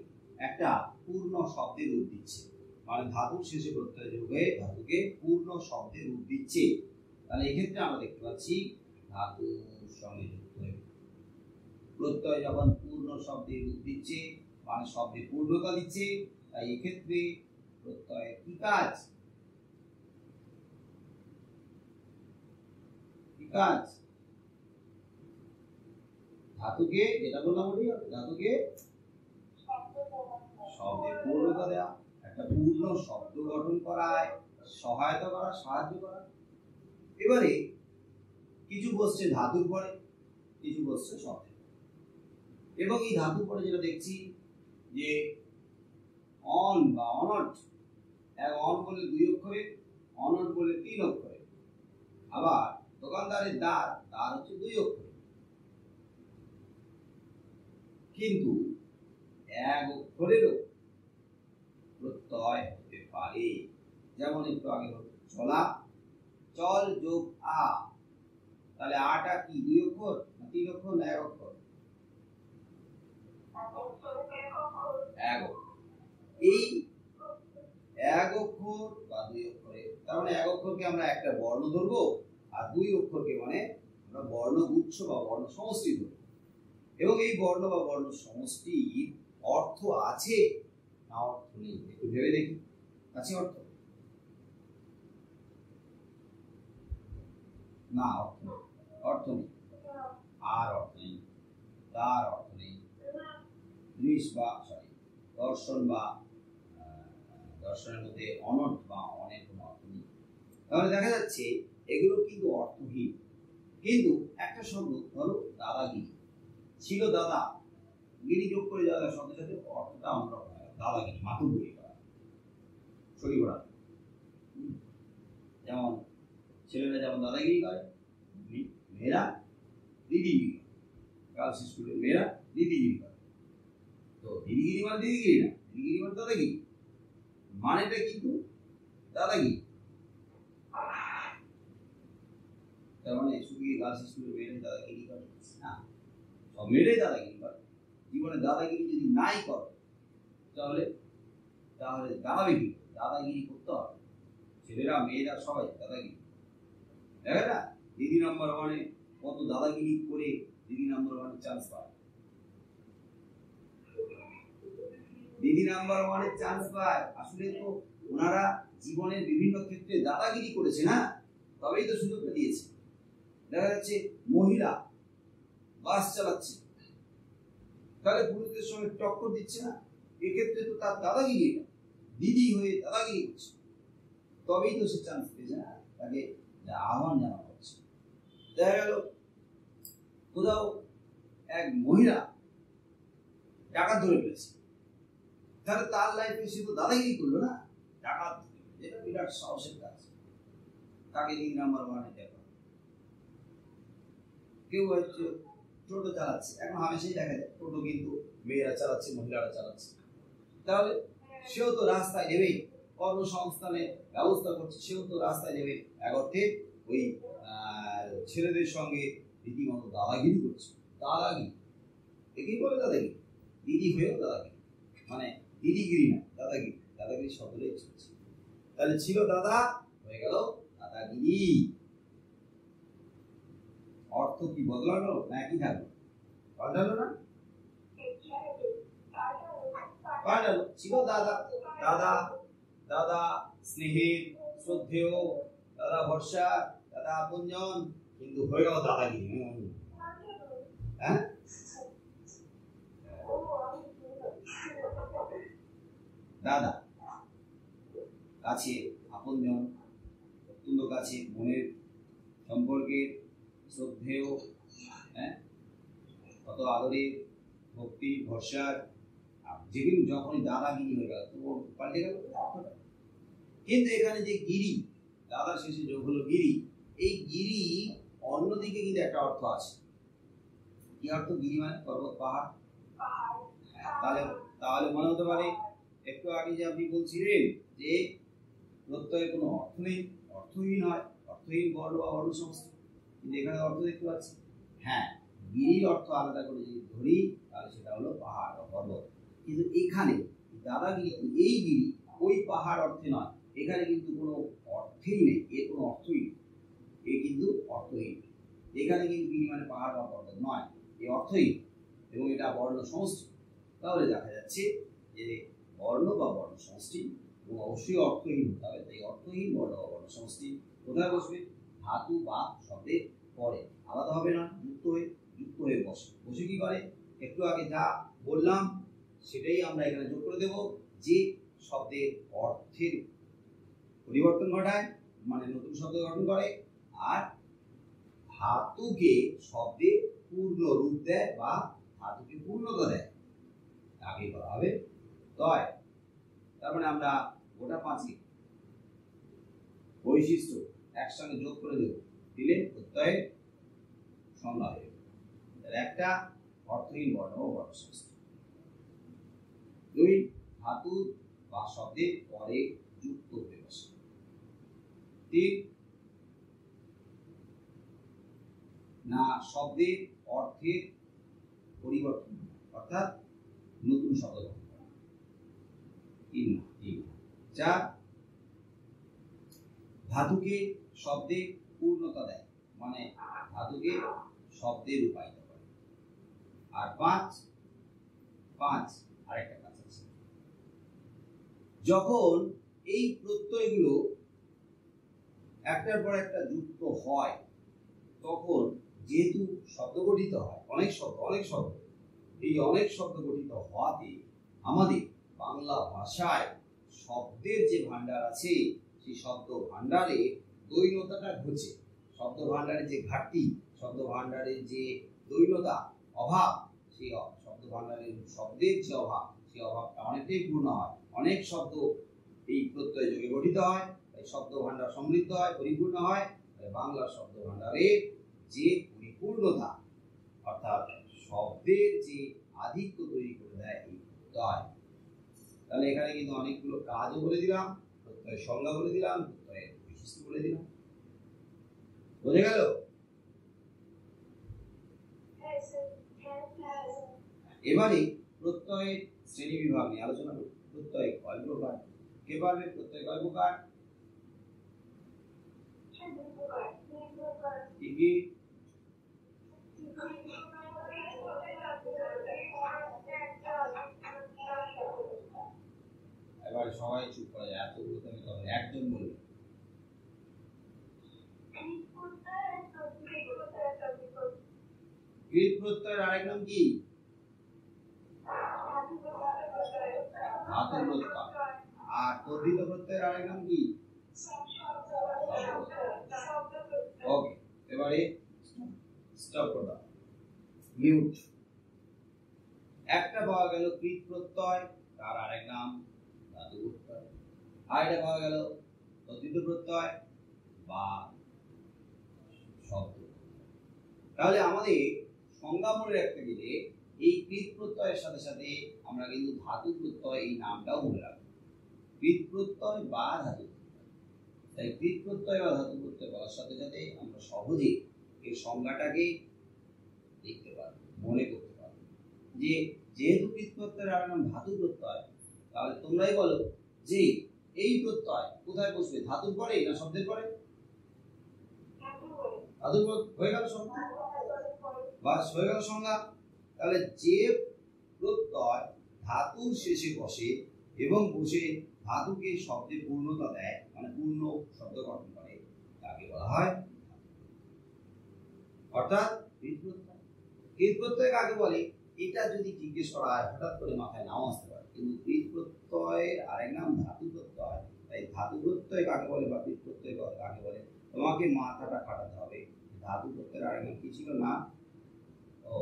একটা পূর্ণ শব্দের রূপ দিচ্ছে, মানে ধাতুর শেষে প্রত্যয় যোগ হয়ে ধাতুকে পূর্ণ শব্দের রূপ দিচ্ছে। তাহলে এক্ষেত্রে আমরা দেখতে পাচ্ছি ধাতুর সঙ্গে যুক্ত হয়ে প্রত্যয় যখন পূর্ণ শব্দের রূপ দিচ্ছে মানে শব্দে পূর্ণতা দিচ্ছে, তাই এক্ষেত্রে প্রত্যয়ের কি কাজ? কি কাজ? ধাতুকে, যেটা বললাম ওটি, ধাতুকে শব্দে পূর্ণতা দেওয়া, একটা পূর্ণ শব্দ গঠন করায় সহায়তা করা, সাহায্য করা। এবারে কিছু বসছে ধাতুর পরে, কিছু বসছে শব্দের, এবং এই ধাতুর পরে যেটা দেখছি যে অন বা অনর্থ, এক অন বলে 2 অক্ষরে, অনর্থ বলে 3 অক্ষরে। আবার দোকানদারের দ্বার, দ্বার হচ্ছে 2 অক্ষরে, কিন্তু 1 অক্ষরেরও প্রত্যয় হতে পারে। যেমন একটু আগে হলো চলা, চল যোগ আ, তাহলে আটা কি 2 অক্ষর না 3 অক্ষর না 1 অক্ষর? 1 অক্ষর। এই 1 অক্ষর বা 2 অক্ষরে, তার মানে 1 অক্ষরকে আমরা একটা বর্ণ ধরবো, আর 2 অক্ষরকে মানে আমরা বর্ণগুচ্ছ বা বর্ণ সমষ্টি ধরবো। এবং এই বর্ণ বা বর্ণ সমষ্টির অর্থ আছে না অর্থ নেই? একটু ভেবে দেখি, আছে অর্থ? না, অর্থ নেই, অর্থ নেই, আর অর্থ নেই, তার অর্থ নেই। দৃশ বা সরি দর্শন বা দর্শনের মধ্যে অনট বা অনেক কোনো অর্থ নেই। তাহলে দেখা যাচ্ছে এগুলো কিন্তু অর্থহীন। কিন্তু একটা শব্দ ধরো দাদাগিরি, ছিল দাদা, গিরি যোগ করে যাওয়ার সাথে সাথে অর্থটা অন্যরকম হয়। দাদাগিরি, মাতুব্বরি করা, শরীর ঘোরা। যেমন ছেলেরা যেমন দাদাগিরি করে, মেয়েরা দিদিগিরি করে। গার্লস স্কুলের মেয়েরা দিদিগিরি করে। তো দিদিগিরি মানে দিদিগিরি না, দিদিগিরি মানে দাদাগিরি, মানেটা কিন্তু দাদাগিরি। তার মানে শুধু গার্লস স্কুলের মেয়েরা দাদাগিরি করে না, সব মেয়েরাই দাদাগিরি করে। জীবনে দাদাগিরি যদি নাই করো তাহলে তাহলে দাঁড়াবে কি? দাদাগিরি করতে হবে। ছেলেরা মেয়েরা সবাই দাদাগিরি, দেখে না? দিদি নাম্বার ওয়ানে কত দাদাগিরি করে দিদি নাম্বার ওয়ানে চান্স পায়, দিদি নাম্বার ওয়ানে চান্স পায়। আসলে তো ওনারা জীবনের বিভিন্ন ক্ষেত্রে দাদাগিরি করেছে না, তবেই তো সুযোগটা দিয়েছে। দেখা যাচ্ছে মহিলা বাস চালাচ্ছে, তাহলে পুরুষদের সঙ্গে টক্কর দিচ্ছে না, এক্ষেত্রে তো তার দাদাগিরি, দিদি হয়ে দাদাগিরি করছে, তবেই তো সে চান্স পেয়েছে না, তাকে আহ্বান জানানো হচ্ছে। দেখা গেল কোথাও এক মহিলা ডাকাত ধরে ফেলেছে, তাহলে তার লাইফে সে তো দাদাগিরি করলো না, ডাকাত ধরে, যেটা বিরাট সাহসের কাজ। তাকে দিন নাম্বার ওয়ানে দেখো। কেউ হচ্ছে টোটো চালাচ্ছে, এখন হামেশাই দেখা যায় টোটো কিন্তু মেয়েরা চালাচ্ছে, মহিলারা চালাচ্ছে, তাহলে সেও তো রাস্তায় নেবেই, কর্মসংস্থানের ব্যবস্থা করছে, সেও তো রাস্তায় নেবে। এক অর্থে ওই ছেলেদের সঙ্গে রীতিমতো দাদাগিরি করছে। দাদাগিরি একেই বলে দাদাগিরি, দিদি হয়েও দাদাগিরি, মানে দিদিগিরি না, দাদাগিরি। দাদাগিরি শব্দটাই চলছে। তাহলে ছিল দাদা, হয়ে গেল দাদাগিরি। অর্থ কি বদলালো না একই থাকলো? পাল্টালো না, পাল্টালো। ছিল দাদা, দাদা দাদা স্নেহের, শ্রদ্ধেয়, দাদা ভরসা, দাদা আপনজন, কিন্তু হয়ে গেল দাদাগিরি। হ্যাঁ, দাদা কাছে, আপনজন, অত্যন্ত কাছে, মনের সম্পর্কের, শ্রদ্ধেয়, হ্যাঁ, কত আদরের, ভক্তি, ভরসার, যেগুলো যখনই দাদাগিরি হয়ে গেল তো পাল্টে গেল। কিন্তু এখানে যে গিরি, দাদার শেষে যোগ হলো গিরি, এই গিরি অন্যদিকে কিন্তু একটা অর্থ আছে। কি অর্থ? গিরি মানে পর্বত, পাহাড়। তাহলে তাহলে মনে হতে পারে একটু আগে যে আপনি বলছিলেন যে প্রত্যয়ের কোনো অর্থ নেই, অর্থহীন হয়, অর্থহীন বর্ণ বা বর্ণ সমষ্টি, কিন্তু এখানে অর্থ দেখতে পাচ্ছি। হ্যাঁ, গিরির অর্থ আলাদা করে যদি ধরি তাহলে সেটা হলো পাহাড় বা পর্বত। কিন্তু এখানে দাদাগিরি, এই গিরি ওই পাহাড় অর্থে নয়, এখানে কিন্তু কোনো অর্থেই নেই, এর কোনো অর্থই নেই, এ কিন্তু অর্থহীন। এখানে কিন্তু গিরি মানে পাহাড় বা পর্বত নয়, এ অর্থহীন এবং এটা বর্ণ সমষ্টি। তাহলে দেখা যাচ্ছে যে বর্ণ বা বর্ণ সমষ্টি এবং অবশ্যই অর্থহীন হতে হবে। তাই অর্থহীন বর্ণ বা বর্ণ সমষ্টি কোথায় বসবে? ধাতু বা শব্দের পরে, আলাদা হবে না, যুক্ত হয়ে বসে। বসে কি করে? একটু আগে যা বললাম সেটাই আমরা এখানে যোগ করে দেব, যে শব্দের অর্থের পরিবর্তন ঘটায়, মানে নতুন শব্দ গঠন করে, আর ধাতুকে শব্দে পূর্ণ রূপ দেয় বা ধাতুকে পূর্ণতা দেয়, তাকে বলা হবে তয়। তার মানে আমরা গোটা পাঁচটি বৈশিষ্ট্য একসঙ্গে যোগ করে দেব, দিলে প্রত্যয়ের সংজ্ঞা হয়ে যাবে। একটা অর্থহীন বর্ণ ও বর্ণ সমষ্টি, দুই ধাতু বা শব্দের পরে যুক্ত হয়ে বসে, তিন না শব্দের অর্থের পরিবর্তন, অর্থাৎ নতুন শব্দ গঠন করে, চার ধাতুকে শব্দে পূর্ণতা দেয়, মানে ধাতুকে শব্দে রূপায়িত করে, আর পাঁচ আরেকটা কাজ আছে। যখন এই প্রত্যয়গুলো একটার পর একটা যুক্ত হয়, তখন যেহেতু শব্দ গঠিত হয়, অনেক শব্দ, এই অনেক শব্দ গঠিত হওয়াতে আমাদের বাংলা ভাষায় শব্দের যে ভান্ডার আছে সেই শব্দ ভান্ডারে দৈন্যতাটা ঘটছে, শব্দ ভান্ডারের যে ঘাটতি, শব্দ ভান্ডারের যে দৈন্যতা, অভাব, সেই শব্দ ভান্ডারের শব্দের যে অভাব, সেই অভাবটা অনেকটাই পূর্ণ হয়। অনেক শব্দ এই প্রত্যয় যোগে গঠিত হয়, তাই শব্দ ভান্ডার সমৃদ্ধ হয়, পরিপূর্ণ হয়। বাংলা শব্দ ভান্ডারের যে পরিপূর্ণতা অর্থাৎ শব্দের যে আধিক্য তৈরি করে দেয় এই প্রত্যয়। তাহলে এখানে কিন্তু অনেকগুলো কাজও বলে দিলাম, প্রত্যয়ের সংজ্ঞা বলে দিলাম, প্রত্যয়ের বৈশিষ্ট্য বলে দিলাম। বোঝা গেল? এবারে প্রত্যয়ের শ্রেণী বিভাগ নিয়ে আলোচনা করব। প্রত্যয় কয় প্রকার? কে পারবে প্রত্যয় কয় প্রকার? কি কি? এবার সবাই চুপ করে যায়, এতগুলো তুমি তবে একজন বলবে। কৃত প্রত্যয়ের আরেক নাম কি? ধাতু প্রত্যয়। আর তদ্ধিত প্রত্যয়ের আরেক নাম কি? ওকে, এবারে স্টপ করো, মিউট। একটা পাওয়া গেল কৃত প্রত্যয়, তার আরেক নাম ধাতু প্রত্যয়। আর এটা পাওয়া গেল তদ্ধিত প্রত্যয় বা শব্দ। তাহলে আমাদের সংজ্ঞা মনে রাখতে গেলে এই কৃত প্রত্যয়ের সাথে সাথে আমরা কিন্তু ধাতু প্রত্যয় এই নামটাও মনে রাখবো। কৃত প্রত্যয় বা ধাতু প্রত্যয়। তাই কৃত প্রত্যয় বা ধাতু প্রত্যয় বলার সাথে সাথে আমরা সহজে এর সংজ্ঞাটাকে দেখতে পারবো, মনে করতে পারবো। যে যেহেতু কৃত প্রত্যয়ের আর নাম ধাতু প্রত্যয়, তাহলে তোমরাই বলো যে এই প্রত্যয় কোথায় বসবে? ধাতুর পরে না শব্দের পরে? ধাতুর পরে। হয়ে গেল শব্দ, বাস হয়ে গেল সংজ্ঞা। তাহলে যে প্রত্যয় ধাতুর শেষে বসে এবং বসে ধাতুকে শব্দে পূর্ণতা দেয়, মানে পূর্ণ শব্দ গঠন করে, তাকে বলা হয় অর্থাৎ কৃত প্রত্যয়। কৃত প্রত্যয় কাকে বলে এটা যদি জিজ্ঞেস করা হয় হঠাৎ করে মাথায় নাও আসতে পারে, কিন্তু কৃত প্রত্যয়ের আরেক নাম ধাতু প্রত্যয়। তাই ধাতু প্রত্যয় কাকে বলে বা কৃত প্রত্যয় কাকে বলে তোমাকে মাথাটা খাটাতে হবে। ধাতু প্রত্যয়ের আরেক নাম কি ছিল না? ও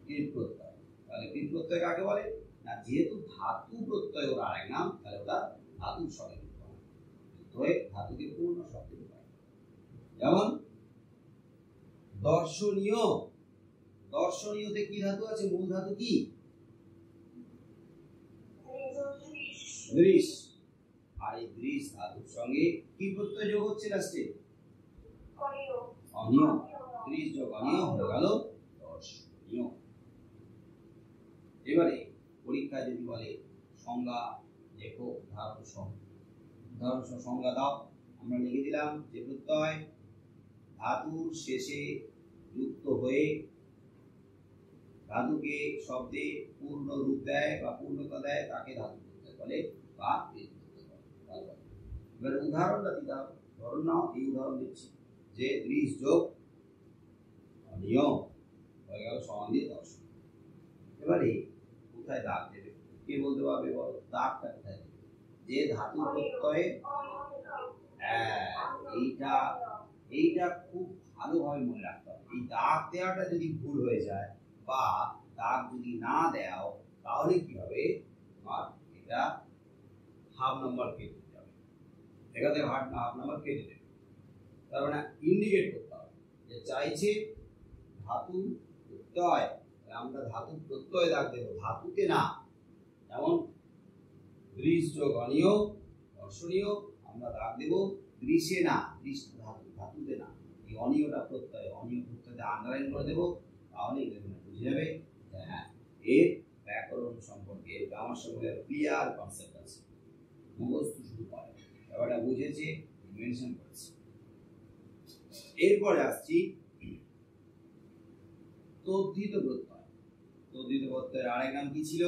কৃত প্রত্যয়। তাহলে কৃত প্রত্যয় কাকে বলে না? যেহেতু ধাতু প্রত্যয় ওর আরেক নাম, তাহলে ওটা ধাতুর সঙ্গে যুক্ত হয়, হয়ে ধাতুকে পূর্ণ শব্দে রূপায়িত। যেমন দর্শনীয়, দর্শনীয়তে কি ধাতু আছে? মূল ধাতু কি? দৃশ। আর এই দৃশ ধাতুর সঙ্গে কি প্রত্যয় যোগ হচ্ছে লাস্টে? অনিয়। দৃশ যোগ অনিয় হয়ে গেল দর্শনীয়। এবারে পরীক্ষায় যদি বলে সংজ্ঞা লেখো, উদাহরণ সংজ্ঞা দাও, আমরা লিখে দিলাম যে প্রত্যয় ধাতুর শেষে যুক্ত হয়ে ধাতুকে শব্দে পূর্ণ রূপ দেয় বা পূর্ণতা দেয়, তাকে ধাতু প্রত্যয় বলে বা কৃত প্রত্যয় বলে। এবার উদাহরণটা দিতে হবে। ধরুন নাও, এই উদাহরণ দিচ্ছি যে দৃশ যোগ অনিয় হয়ে গেল সমান দিয়ে দর্শন। এবারে কোথায় দাগ দেবে? কে বলতে পারবে বলো? দাগটা কোথায় দেবে? যে ধাতু প্রত্যয়ে, এইটা এইটা খুব ভালোভাবে মনে রাখতে হবে। এই দাগ দেওয়াটা যদি ভুল হয়ে যায় বা দাগ যদি না দেও, তাহলে কি হবে? তোমার এটা হাফ নাম্বার কেটে যাবে। এখানে হাফ নাম্বার কেটে দেবে। তার মানে ইন্ডিকেট করতে হবে যে চাইছে ধাতু প্রত্যয়, আমরা ধাতু প্রত্যয় দাগ দেবো, ধাতুতে না। যেমন দৃশ যোগ অনিয় দর্শনীয়, আমরা দাগ দেব দৃশে না, দৃশ ধাতু, ধাতুতে না। এই অনিয়টা প্রত্যয়, অনিয় প্রত্যয়তে আন্ডারলাইন করে দেবো, তাহলে এখানে বুঝে যাবে হ্যাঁ এর ব্যাকরণ সম্পর্কে, এর গ্রামার সম্পর্কে ক্লিয়ার কনসেপ্ট আছে। মুখস্থ শুরু করে ব্যাপারটা বুঝেছে, মেনশন করেছে। এরপরে আসছি তদ্ধিত প্রত্যয়। তদ্ধিত প্রত্যয়ের আরেক নাম কি ছিল?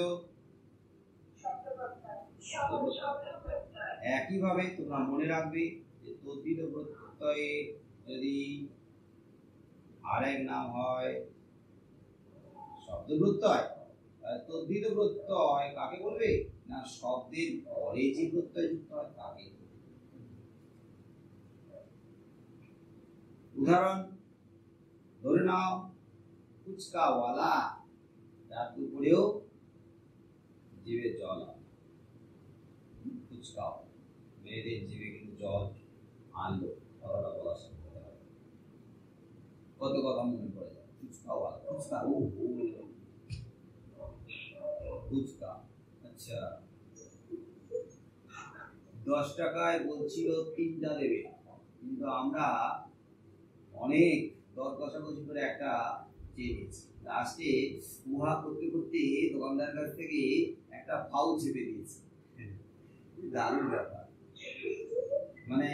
একইভাবে তোমরা মনে রাখবে যে তদ্ধিত প্রত্যয়ে যদি আরেক নাম হয় শব্দ প্রত্যয়, তদ্ধিত প্রত্যয় কাকে বলবে না শব্দের পরে যে প্রত্যয় যুক্ত হয় তাকে। উদাহরণ ধরে নাও ফুচকাওয়ালা, তার উপরেও জিভে জল হয়। ফুচকা মেয়েদের জিভে কিন্তু জল আনলো, কথাটা বলার সাথে কত কথা মনে পড়ে যায়। ফুচকাওয়ালা, ফুচকা, ও ফুচকা, আচ্ছা 10 টাকায় বলছিল 3টা দেবে, কিন্তু আমরা অনেক দর কষাকষি করে একটা চেয়ে নিয়েছি। লাস্টে উহা করতে করতে দোকানদার কাছ থেকে একটা ফাউ চেপে দিয়েছি। দারুণ ব্যাপার, মানে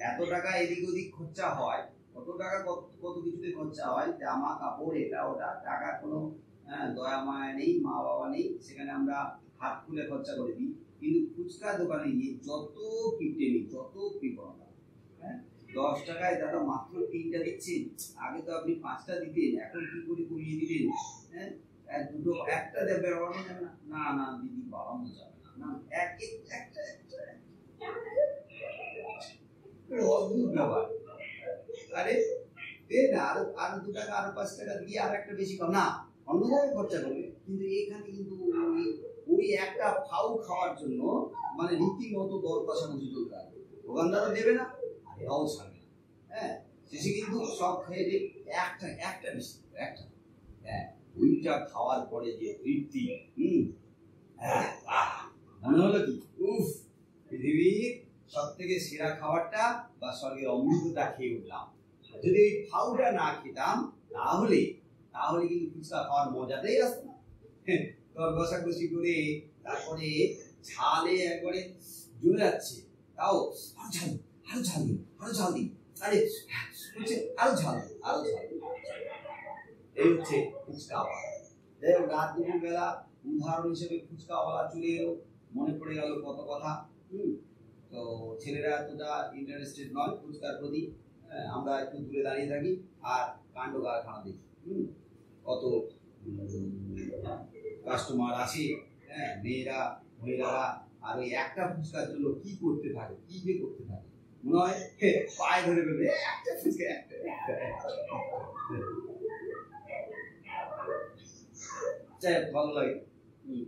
এত টাকা এদিক ওদিক খরচা হয়, কত টাকা কত কিছুতে খরচা হয়, জামা কাপড় এটা ওটা, টাকার কোনো দয়া মায়া নেই, মা বাবা নেই, সেখানে আমরা হাত খুলে খরচা করে দিই। কিন্তু ফুচকা দোকানে গিয়ে যত কিপটে নেই, যত কৃপণতা, 10 টাকায় দাদা মাত্র 3টা দিচ্ছেন, আগে তো আপনি 5টা দিতেন, এখন কি করে করিয়ে দিলেন, দুটো একটা দেবে, না না দিদি বাড়ানো যাবে না, একটা অদ্ভুত ব্যাপার। আরে আরো 2 টাকা আরো 5 টাকা দিয়ে আর একটা বেশি কম না, অন্য জায়গায় খরচা করবে, কিন্তু এখানে কিন্তু ওই একটা ফাউ খাওয়ার জন্য মানে রীতিমতো দর কষাকষি চলতে থাকবে। দোকানদারও দেবে না আর এরাও ছাড়বে না, শেষে কিন্তু সব খেয়ে যে একটা বেশি একটা, ওইটা খাওয়ার পরে যে তৃপ্তি, মনে হলো কি উফ, পৃথিবীর সব থেকে সেরা খাবারটা বা স্বর্গের অমৃতটা খেয়ে উঠলাম। যদি এই ফাউটা না খেতাম তাহলে কিন্তু ফুচকা খাওয়ার মজাটাই আসতো না। দর কষাকষি করে তারপরে ঝালে একবারে জ্বলে যাচ্ছে, তাও আরো ঝাল দিন, আরে হচ্ছে আরো ঝাল, এই হচ্ছে ফুচকাওয়ালা। রাত দুপুর বেলা উদাহরণ হিসেবে ফুচকাওয়ালা চলে এলো, মনে পড়ে গেল কত কথা। তো ছেলেরা এতটা ইন্টারেস্টেড নয় ফুচকার প্রতি, আমরা একটু দূরে দাঁড়িয়ে থাকি আর কাণ্ড কারখানা দেখি। কত কাস্টমার আসে, মহিলারা, আর ওই একটা ফুচকার জন্য কি করতে থাকে, কি যে করতে থাকে, মনে হয় পায়ে ধরে ফেলবে, একটা ফুচকা একটা। ভালো লাগে।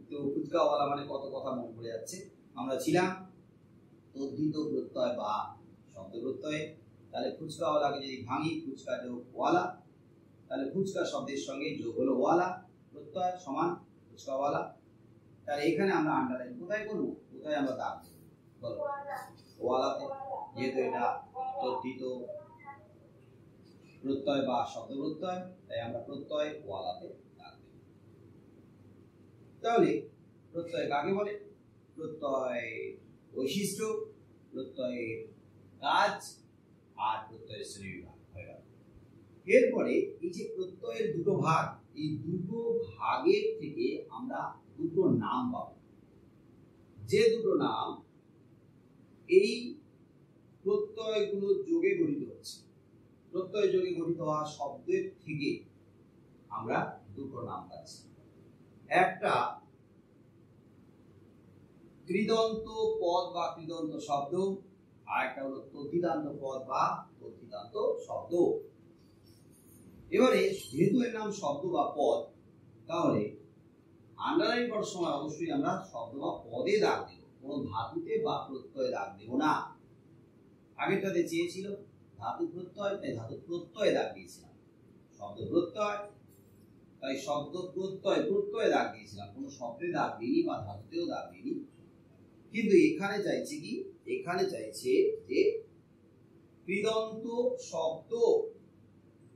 তো ফুচকাওয়ালা মানে কত কথা মনে পড়ে যাচ্ছে। আমরা ছিলাম তদ্ধিত প্রত্যয় বা শব্দ প্রত্যয়ে, তাহলে ফুচকাওয়ালাকে যদি ভাঙি, ফুচকা যোগ ওয়ালা, তাহলে ফুচকা শব্দের সঙ্গে যোগ হলো ওয়ালা, প্রত্যয় সমান ফুচকাওয়ালা। তাহলে এখানে আমরা আন্ডারলাইন কোথায় করবো, কোথায় আমরা দাগ দেবো বলো, ওয়ালাতে, যেহেতু এটা তদ্ধিত প্রত্যয় বা শব্দ প্রত্যয়, তাই আমরা প্রত্যয় ওয়ালাতে দাগ দেব। তাহলে প্রত্যয় কাকে বলে, প্রত্যয় বৈশিষ্ট্য, প্রত্যয়ের কাজ আর প্রত্যয়ের শ্রেণীবিভাগ হয়ে গেল। এরপরে এই যে প্রত্যয়ের দুটো ভাগ, এই দুটো ভাগের থেকে আমরা দুটো নাম পাব, যে দুটো নাম এই প্রত্যয়গুলো যোগে গঠিত হচ্ছে। প্রত্যয় যোগে গঠিত হওয়া শব্দের থেকে আমরা দুটো নাম পাচ্ছি, একটা কৃদন্ত পদ বা কৃদন্ত শব্দ, আর একটা হলো তদ্ধিতান্ত পদ বা তদ্ধিতান্ত শব্দ। এবারে যেহেতু এর নাম শব্দ বা পদ, তাহলে আন্ডারলাইন করার সময় অবশ্যই আমরা শব্দ বা পদে দাগ দেব, কোনো ধাতুতে বা প্রত্যয়ে দাগ দেব না। আগেরটাতে চেয়েছিল ধাতু প্রত্যয়, তাই ধাতু প্রত্যয়ে দাগ দিয়েছিলাম। শব্দ প্রত্যয়, তাই শব্দ প্রত্যয়ে দাগ দিয়েছিলাম, কোনো শব্দে দাগ দিইনি বা ধাতুতেও দাগ দিইনি। কিন্তু এখানে চাইছে কি, এখানে চাইছে যে কৃদন্ত শব্দ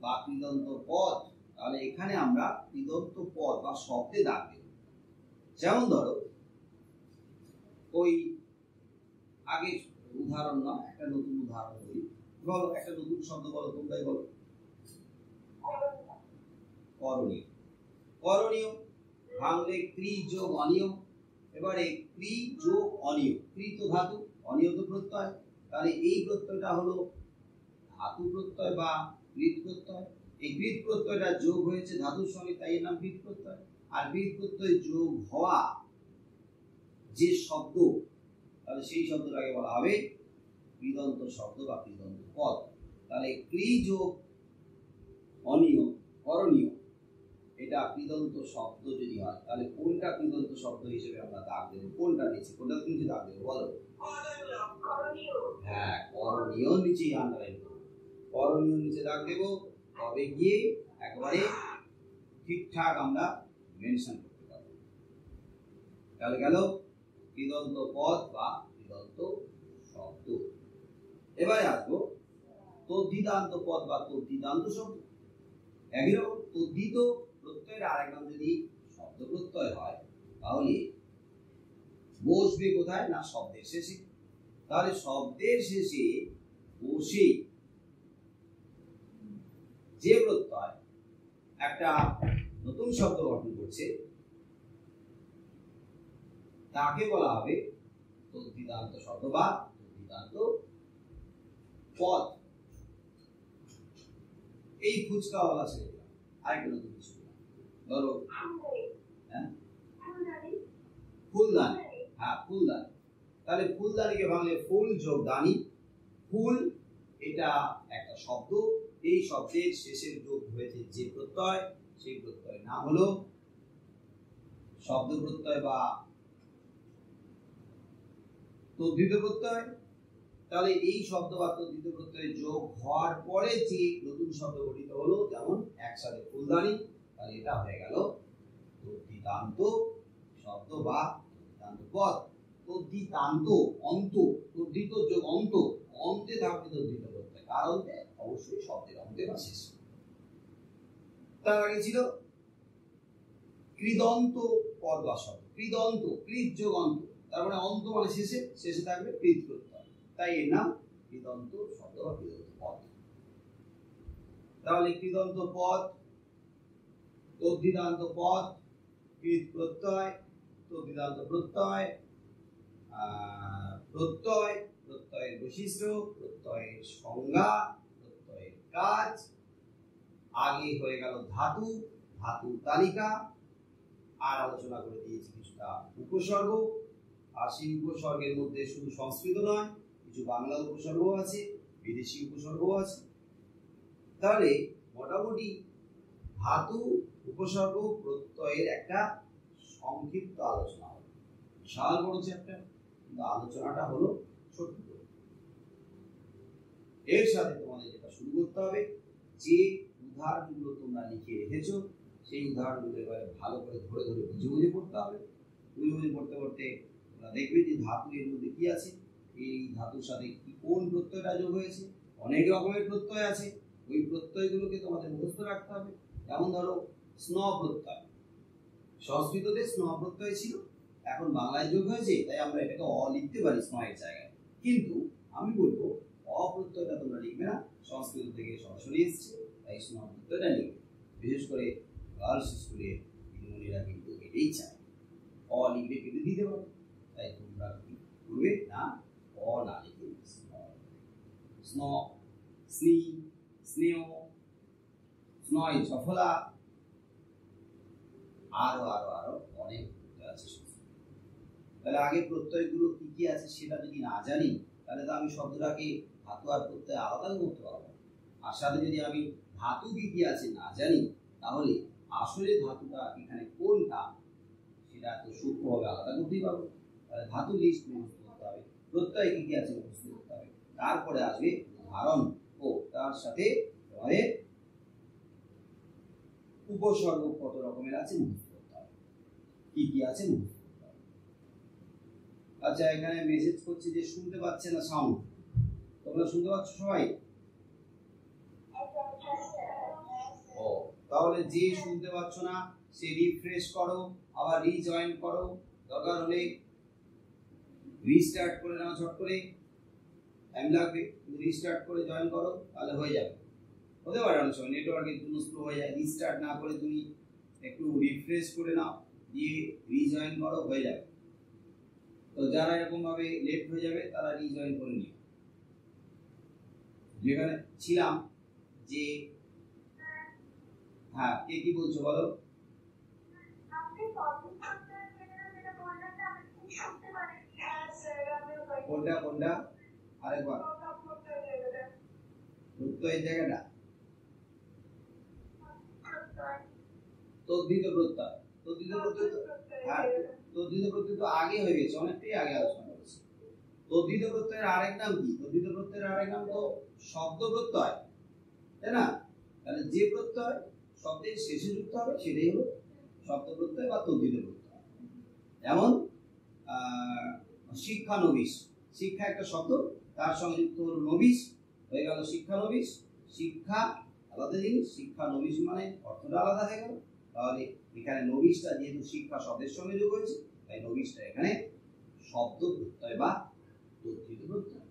বা কৃদন্ত পদ, তাহলে এখানে আমরা কৃদন্ত পদ বা শব্দে দাগ দেব। যেমন ধরো ওই আগে উদাহরণ না, একটা নতুন উদাহরণ বলি, বলো একটা নতুন শব্দ বলো, তোমরাই বলো। করণীয়, করণীয় ভাঙলে ক্রি যোগ অনিয়। এবারে ক্রি যোগ অনিয়, ক্রি তো ধাতু, অনিয় তো প্রত্যয়, তাহলে এই প্রত্যয়টা হলো ধাতু প্রত্যয় বা কৃত প্রত্যয়। এই কৃত প্রত্যয়টা যোগ হয়েছে ধাতুর সঙ্গে, তাই এর নাম কৃত প্রত্যয়। আর কৃত প্রত্যয় যোগ হওয়া যে শব্দ, তাহলে সেই শব্দটাকে বলা হবে কৃদন্ত শব্দ বা কৃদন্ত পদ। তাহলে ক্রি যোগ অনিয় করণীয়, এটা কৃদন্ত শব্দ যদি হয়, তাহলে কোনটা কৃদন্ত শব্দ হিসেবে আমরা দাগ দেবো? কোনটা নিচে, কোনটা নিচে দাগ দেবো বলো? হ্যাঁ, করণীয় নিচেই আন্ডারলাইন করবো, করণীয় নিচে দাগ দেবো, তবে গিয়ে একেবারে ঠিকঠাক আমরা মেনশন করতে পারবো। তাহলে গেল কৃদন্ত পদ বা কৃদন্ত শব্দ। এবারে আসবো তদ্ধিতান্ত পদ বা তদ্ধিতান্ত শব্দ। একই রকম তদ্ধিত প্রত্যয়ের আরেক নাম যদি শব্দ প্রত্যয় হয়, তাহলে বসবে কোথায়? না শব্দের শেষে। তাহলে শব্দের শেষে বসে যে প্রত্যয় একটা নতুন শব্দ গঠন করছে, তাকে বলা হবে তদ্ধিতান্ত শব্দ বা তদ্ধিতান্ত পদ। এই ফুচকাওয়ালা ছেলেটা আরেকটা নতুন কিছু ধরো, হ্যাঁ ফুলদানি, হ্যাঁ ফুলদানি। তাহলে ফুলদানিকে ভাঙলে ফুল যোগ দানি, ফুল এটা একটা শব্দ, এই শব্দের শেষের যোগ হয়েছে যে প্রত্যয়, সেই প্রত্যয়ের নাম হলো শব্দ প্রত্যয় বা তদ্ধিত প্রত্যয়। তাহলে এই শব্দ বা তদ্ধিত প্রত্যয় যোগ হওয়ার পরে যে নতুন শব্দ গঠিত হলো, যেমন একসাথে ফুলদানি, তাহলে এটা হয়ে গেল তদ্ধিতান্ত শব্দ বা তদ্ধিতান্ত পদ। তদ্ধিতান্ত অন্ত, তদ্ধিত যোগ অন্ত, অন্তে থাকবে তদ্ধিত প্রত্যয়, কার অন্তে? অবশ্যই শব্দের অন্তে বা শেষে। তার আগে ছিল কৃদন্ত পদ বা শব্দ, কৃদন্ত, কৃদ যোগ অন্ত, তার মানে অন্ত মানে শেষে, শেষে থাকবে কৃদ প্রত্যয়, তাই এর নাম কৃদন্ত শব্দ বা কৃদন্ত পদ। তাহলে কৃদন্ত পদ, তদ্ধিতান্ত পদ, কৃদ প্রত্যয়, তদ্ধিতান্ত প্রত্যয়, প্রত্যয়, প্রত্যয়ের বৈশিষ্ট্য, প্রত্যয়ের সংজ্ঞা, প্রত্যয়ের কাজ। আগে হয়ে গেল ধাতু, ধাতুর তালিকা, আর আলোচনা করে দিয়েছি কিছুটা উপসর্গ। আর সেই উপসর্গের মধ্যে শুধু সংস্কৃত নয়, কিছু বাংলা উপসর্গ আছে, বিদেশি উপসর্গ আছে। তাহলে মোটামুটি ধাতু, উপসর্গ, প্রত্যয়ের একটা সংক্ষিপ্ত আলোচনা হলো। বিশাল বড় চ্যাপ্টার, কিন্তু আলোচনাটা হলো ছোট্ট। এর সাথে তোমাদের যেটা শুরু করতে হবে, যে উদাহরণগুলো তোমরা লিখে রেখেছো, সেই উদাহরণগুলো এবারে ভালো করে ধরে ধরে বুঝে বুঝে পড়তে হবে। বুঝে বুঝে পড়তে পড়তে তোমরা দেখবে যে ধাতু এর মধ্যে কি আছে, এই ধাতুর সাথে কি কোন প্রত্যয়টা যোগ হয়েছে। অনেক রকমের প্রত্যয় আছে, ওই প্রত্যয়গুলোকে তোমাদের মুখস্থ রাখতে হবে। যেমন ধরো স্ন প্রত্যয়, সংস্কৃততে স্ন প্রত্যয় ছিল, এখন বাংলায় যোগ হয়েছে, তাই আমরা এটাকে অ লিখতে পারি স্ন এর জায়গায়। কিন্তু আমি বলবো অপ্রত্যয়টা তোমরা লিখবে না, সংস্কৃত থেকে সরাসরি এসেছে, তাই স্ন প্রত্যয়টা লিখবে। বিশেষ করে গার্লস স্কুলে দিদিমণিরা কিন্তু এটাই চায়, অ লিখলে কেটে দিতে পারে, তাই তোমরা কি করবে না, অ না লিখে স্ন, স্নি, স্নেহ, স্নয় সফলা, আরো আরো আরো অনেক প্রত্যয় আছে। তাহলে আগে প্রত্যয়গুলো কি কি আছে সেটা যদি না জানি, তাহলে তো আমি শব্দটাকে ধাতু আর প্রত্যয় আলাদা করতে পারবো। আর সাথে যদি আমি ধাতু কি কি আছে না জানি, তাহলে আসলে ধাতুটা এখানে কোনটা সেটা তো সূক্ষ্মভাবে আলাদা করতেই পারবো। তাহলে ধাতু লিস্ট মুখস্থ করতে হবে, প্রত্যয় কি কি আছে মুখস্থ করতে হবে, তারপরে আসবে উদাহরণ ও তার সাথে তোমাদের উপসর্গ কত রকমের আছে মুখস্থ করতে হবে, কি কি আছে মুখস্থ করতে হবে। আচ্ছা, এখানে মেসেজ করছে যে শুনতে পাচ্ছে না সাউন্ড, তোমরা শুনতে পাচ্ছ সবাই? ও, তাহলে যে শুনতে পাচ্ছ না সে রিফ্রেশ করো, আবার রিজয়েন করো, দরকার হলে রিস্টার্ট করে নাও, ঝট করে টাইম লাগবে, রিস্টার্ট করে জয়েন করো, তাহলে হয়ে যাবে। হতে পারে অনেক সময় নেটওয়ার্কের জন্য স্লো হয়ে যায়, রিস্টার্ট না করে তুমি একটু রিফ্রেশ করে নাও, দিয়ে রিজয়েন করো, হয়ে যাবে। তো যারা এরকম ভাবে লেট হয়ে যাবে তারা রিজয়েন করে নিও। যেখানে ছিলাম যে, হ্যাঁ কে কি বলছো বলো? কোনটা কোনটা আরেকবার প্রত্যয়ের জায়গাটা তদ্ধিত প্রত্যয় তদ্ধিত প্রত্যয় হ্যাঁ তদ্ধিত প্রত্যয় তো আগে হয়ে গেছে অনেকটাই আগে আলোচনা করেছি তদ্ধিত প্রত্যয়ের আরেক নাম কি তদ্ধিত প্রত্যয়ের আরেক নাম তো শব্দ প্রত্যয় তাই না তাহলে যে প্রত্যয় শব্দের শেষে যুক্ত হবে সেটাই হলো শব্দ প্রত্যয় বা তদ্ধিত প্রত্যয় যেমন শিক্ষানবিশ শিক্ষা একটা শব্দ তার সঙ্গে যুক্ত হলো নবিশ হয়ে গেল শিক্ষানবিশ শিক্ষা আলাদা জিনিস শিক্ষানবিশ মানে অর্থটা আলাদা হয়ে গেল তাহলে এখানে নবিশটা যেহেতু শিক্ষা শব্দের সঙ্গে যোগ হয়েছে তাই নবিশটা এখানে শব্দ প্রত্যয় বা তদ্ধিত প্রত্যয়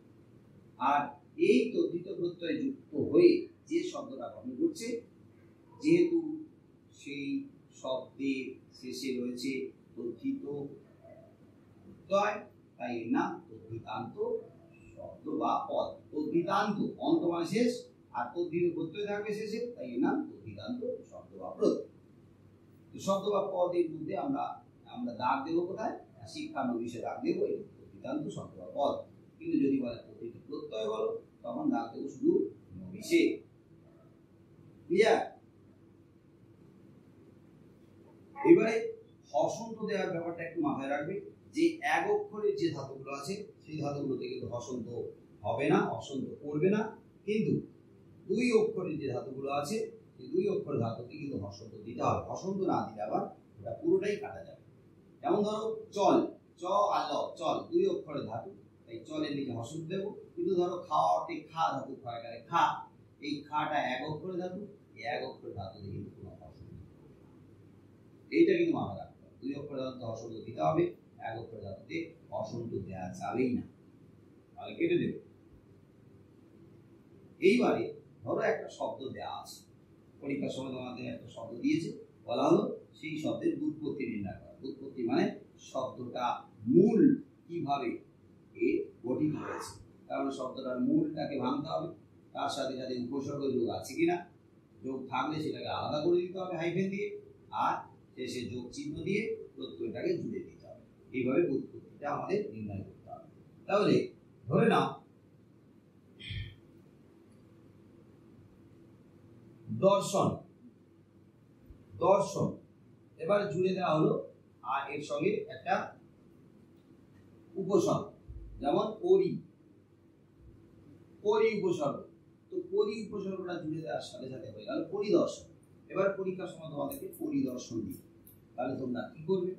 আর এই তদ্ধিত প্রত্যয় যুক্ত হয়ে যে শব্দটা গঠন করছে যেহেতু সেই শব্দের শেষে রয়েছে তদ্ধিত প্রত্যয় তাই এর নাম তদ্ধিতান্ত শব্দ বা পদ তদ্ধিতান্ত অন্ত মানে শেষ আর তদ্ধিত প্রত্যয় থাকবে শেষে তাই এর নাম তদ্ধিতান্ত শব্দ বা প্রত্যয় শব্দ বা পদের মধ্যে আমরা দাগ দেবো কোথায় শিক্ষানবিশে দাগ দেবো এই তদ্ধিতান্ত শব্দ বা পদ কিন্তু যদি বলে তদ্ধিত প্রত্যয় বলো তখন দাগ দেবো শুধু নবিশে ক্লিয়ার এবারে হসন্ত দেওয়ার ব্যাপারটা একটু মাথায় রাখবে যে এক অক্ষরের যে ধাতুগুলো আছে সেই ধাতুগুলোতে কিন্তু হসন্ত হবে না হসন্ত করবে না কিন্তু দুই অক্ষরের যে ধাতুগুলো আছে সেই দুই অক্ষর ধাতুতে কিন্তু হসন্ত দিতে হবে হসন্ত না দিলে আবার ওটা পুরোটাই কাটা যাবে যেমন ধরো চল চ আর ল চল দুই অক্ষরের ধাতু তাই চলের নিচে হসন্ত দেবো কিন্তু ধরো খাওয়া অর্থে খা ধাতু ক্ষয় গেলে খা এই খাটা এক অক্ষরের ধাতু এই এক অক্ষরের ধাতুতে কিন্তু কোনো হসন্ত এইটা কিন্তু মাথায় রাখতে হবে দুই অক্ষরের ধাতুতে হসন্ত দিতে হবে এক অক্ষরের ধাতুতে হসন্ত দেওয়া যাবেই না তাহলে কেটে দেবে এইবারে ধরো একটা শব্দ দেওয়া আছে পরীক্ষার সময় তোমাদের একটা শব্দ দিয়েছে বলা হলো সেই শব্দের ব্যুৎপত্তি নির্ণয় করা ব্যুৎপত্তি মানে শব্দটা মূল কিভাবে গঠিত হয়েছে কারণ শব্দটার মূলটাকে ভাঙতে হবে তার সাথে সাথে উপসর্গ যোগ আছে কিনা যোগ থাকলে সেটাকে আলাদা করে দিতে হবে হাইফেন দিয়ে আর শেষে যোগ চিহ্ন দিয়ে প্রত্যয়টাকে জুড়ে দিতে হবে এইভাবে ব্যুৎপত্তিটা আমাদের নির্ণয় করতে হবে তাহলে ধরে নাও দর্শন দর্শন এবার জুড়ে দেওয়া হলো আর এর সঙ্গে একটা উপসর্গ যেমন পরি পরি উপসর্গ তো পরি উপসর্গটা জুড়ে দেওয়ার সাথে সাথে হয়ে গেল পরিদর্শন এবার পরীক্ষার সময় তোমাদেরকে পরিদর্শন দিই তাহলে তোমরা কি করবে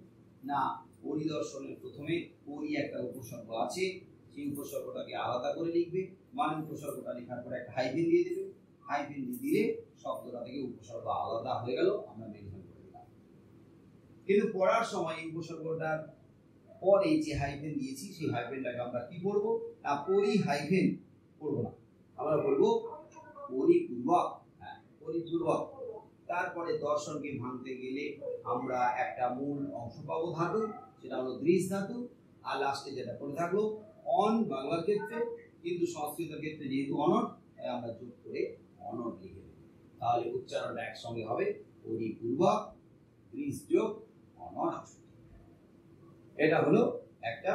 না পরিদর্শনের প্রথমে পরি একটা উপসর্গ আছে সেই উপসর্গটাকে আলাদা করে লিখবে মানে উপসর্গটা লেখার পরে একটা হাইফেন দিয়ে দেবে হাইফেন দিয়ে দিলে শব্দটা থেকে উপসর্গ আলাদা হয়ে গেল আমরা মেনশন করে দিলাম কিন্তু পড়ার সময় এই উপসর্গটার পরে যে হাইফেন দিয়েছি সেই হাইফেনটাকে আমরা কি করব না পরি হাইফেন করব না আমরা বলবো পরিপূর্বক হ্যাঁ পরিপূর্বক তারপরে দর্শনকে ভাঙতে গেলে আমরা একটা মূল অংশ পাবো ধাতু সেটা হলো দৃশ ধাতু আর লাস্টে যেটা পড়ে থাকলো অন বাংলার ক্ষেত্রে কিন্তু সংস্কৃতের ক্ষেত্রে যেহেতু অনট তাই আমরা যোগ করে অনট লিখে দেব তাহলে উচ্চারণটা একসঙ্গে হবে পরিপূর্বক দৃশ যোগ অনট এটা হলো একটা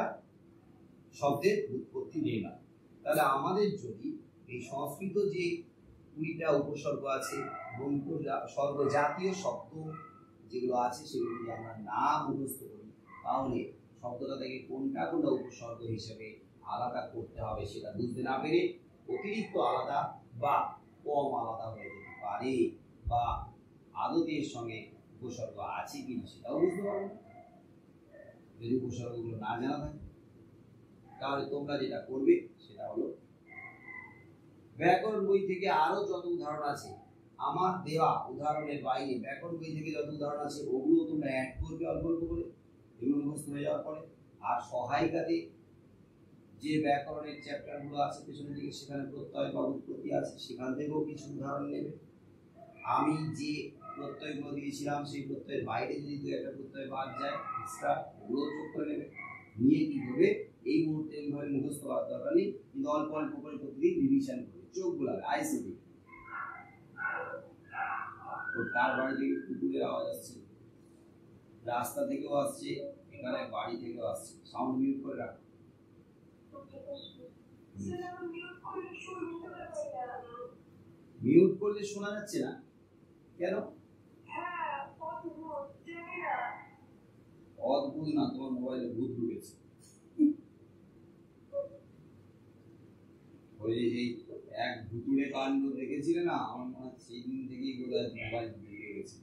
শব্দের উৎপত্তি নির্ণয় তাহলে আমাদের যদি এই সংস্কৃত যে 20টা উপসর্গ আছে এবং উপসর্গ জাতীয় শব্দ যেগুলো আছে সেগুলো যদি আমরা না মুখস্থ করি তাহলে শব্দটা থেকে কোনটা কোনটা উপসর্গ হিসেবে আলাদা করতে হবে সেটা বুঝতে না পেরে অতিরিক্ত আলাদা বা কম আলাদা হয়ে যেতে পারে বা আদতের সঙ্গে উপসর্গ আছে কিনা সেটাও বুঝতে পারবো না যদি উপসর্গগুলো না জানা থাকে তাহলে তোমরা যেটা করবে সেটা হলো ব্যাকরণ বই থেকে আরো যত উদাহরণ আছে আমার দেওয়া উদাহরণের বাইরে ব্যাকরণ বই থেকে যত উদাহরণ আছে ওগুলো তোমরা অ্যাড করবে অল্প অল্প করে এগুলো মুখস্থ হয়ে যাওয়ার পরে আর সহায়িকাতে যে ব্যাকরণের চ্যাপ্টারগুলো আছে পেছনের দিকে সেখানে প্রত্যয় বা উৎপত্তি আছে সেখান থেকেও কিছু উদাহরণ নেবে আমি যে প্রত্যয়গুলো দিয়েছিলাম সেই প্রত্যয়ের বাইরে যদি দু একটা প্রত্যয় বাদ যায় এক্সট্রা ওগুলো যোগ করে নেবে নিয়ে কি করবে এই মুহূর্তে এইভাবে মুখস্থ করার দরকার নেই কিন্তু অল্প অল্প করে প্রতিদিন রিভিশন করবে চোখ গুলাবে আইসিটি তো তার বাইরে থেকে কুকুরের আওয়াজ আসছে রাস্তা থেকেও আসছে, এখানে বাড়ি থেকেও আসছে। সাউন্ড মিউট করে রাখো। মিউট করলে শোনা যাচ্ছে না কেন? অদ্ভুত না, তোমার মোবাইলে ভূত ঢুকেছে। ওই যে সেই এক ভুতুড়ে কাণ্ড দেখেছিলে না, আমার মনে হয় সেই দিন থেকেই বোধহয় মোবাইল ঢুকে গেছে।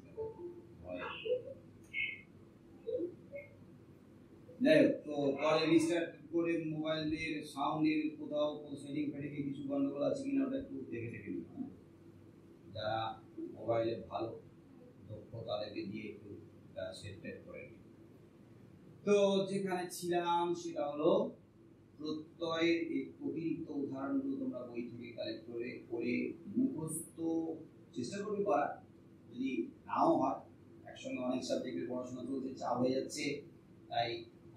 যাই হোক, তো পরে রিস্টার্ট করে মোবাইলের সাউন্ডের কোথাও সেটিং ফেটিংয়ে কিছু গন্ডগোল আছে কিনা ওটা একটু দেখে দেখে নিও। যারা মোবাইলে ভালো দক্ষ তাদেরকে দিয়ে একটু সেট করে নিই। তো যেখানে ছিলাম সেটা হলো প্রত্যয়ের এই অতিরিক্ত উদাহরণগুলো তোমরা বই থেকে কালেক্ট করে মুখস্থ চেষ্টা করবে করার। যদি নাও হয়, একসঙ্গে অনেক সাবজেক্টের পড়াশোনা চলছে, চাপ হয়ে যাচ্ছে, তাই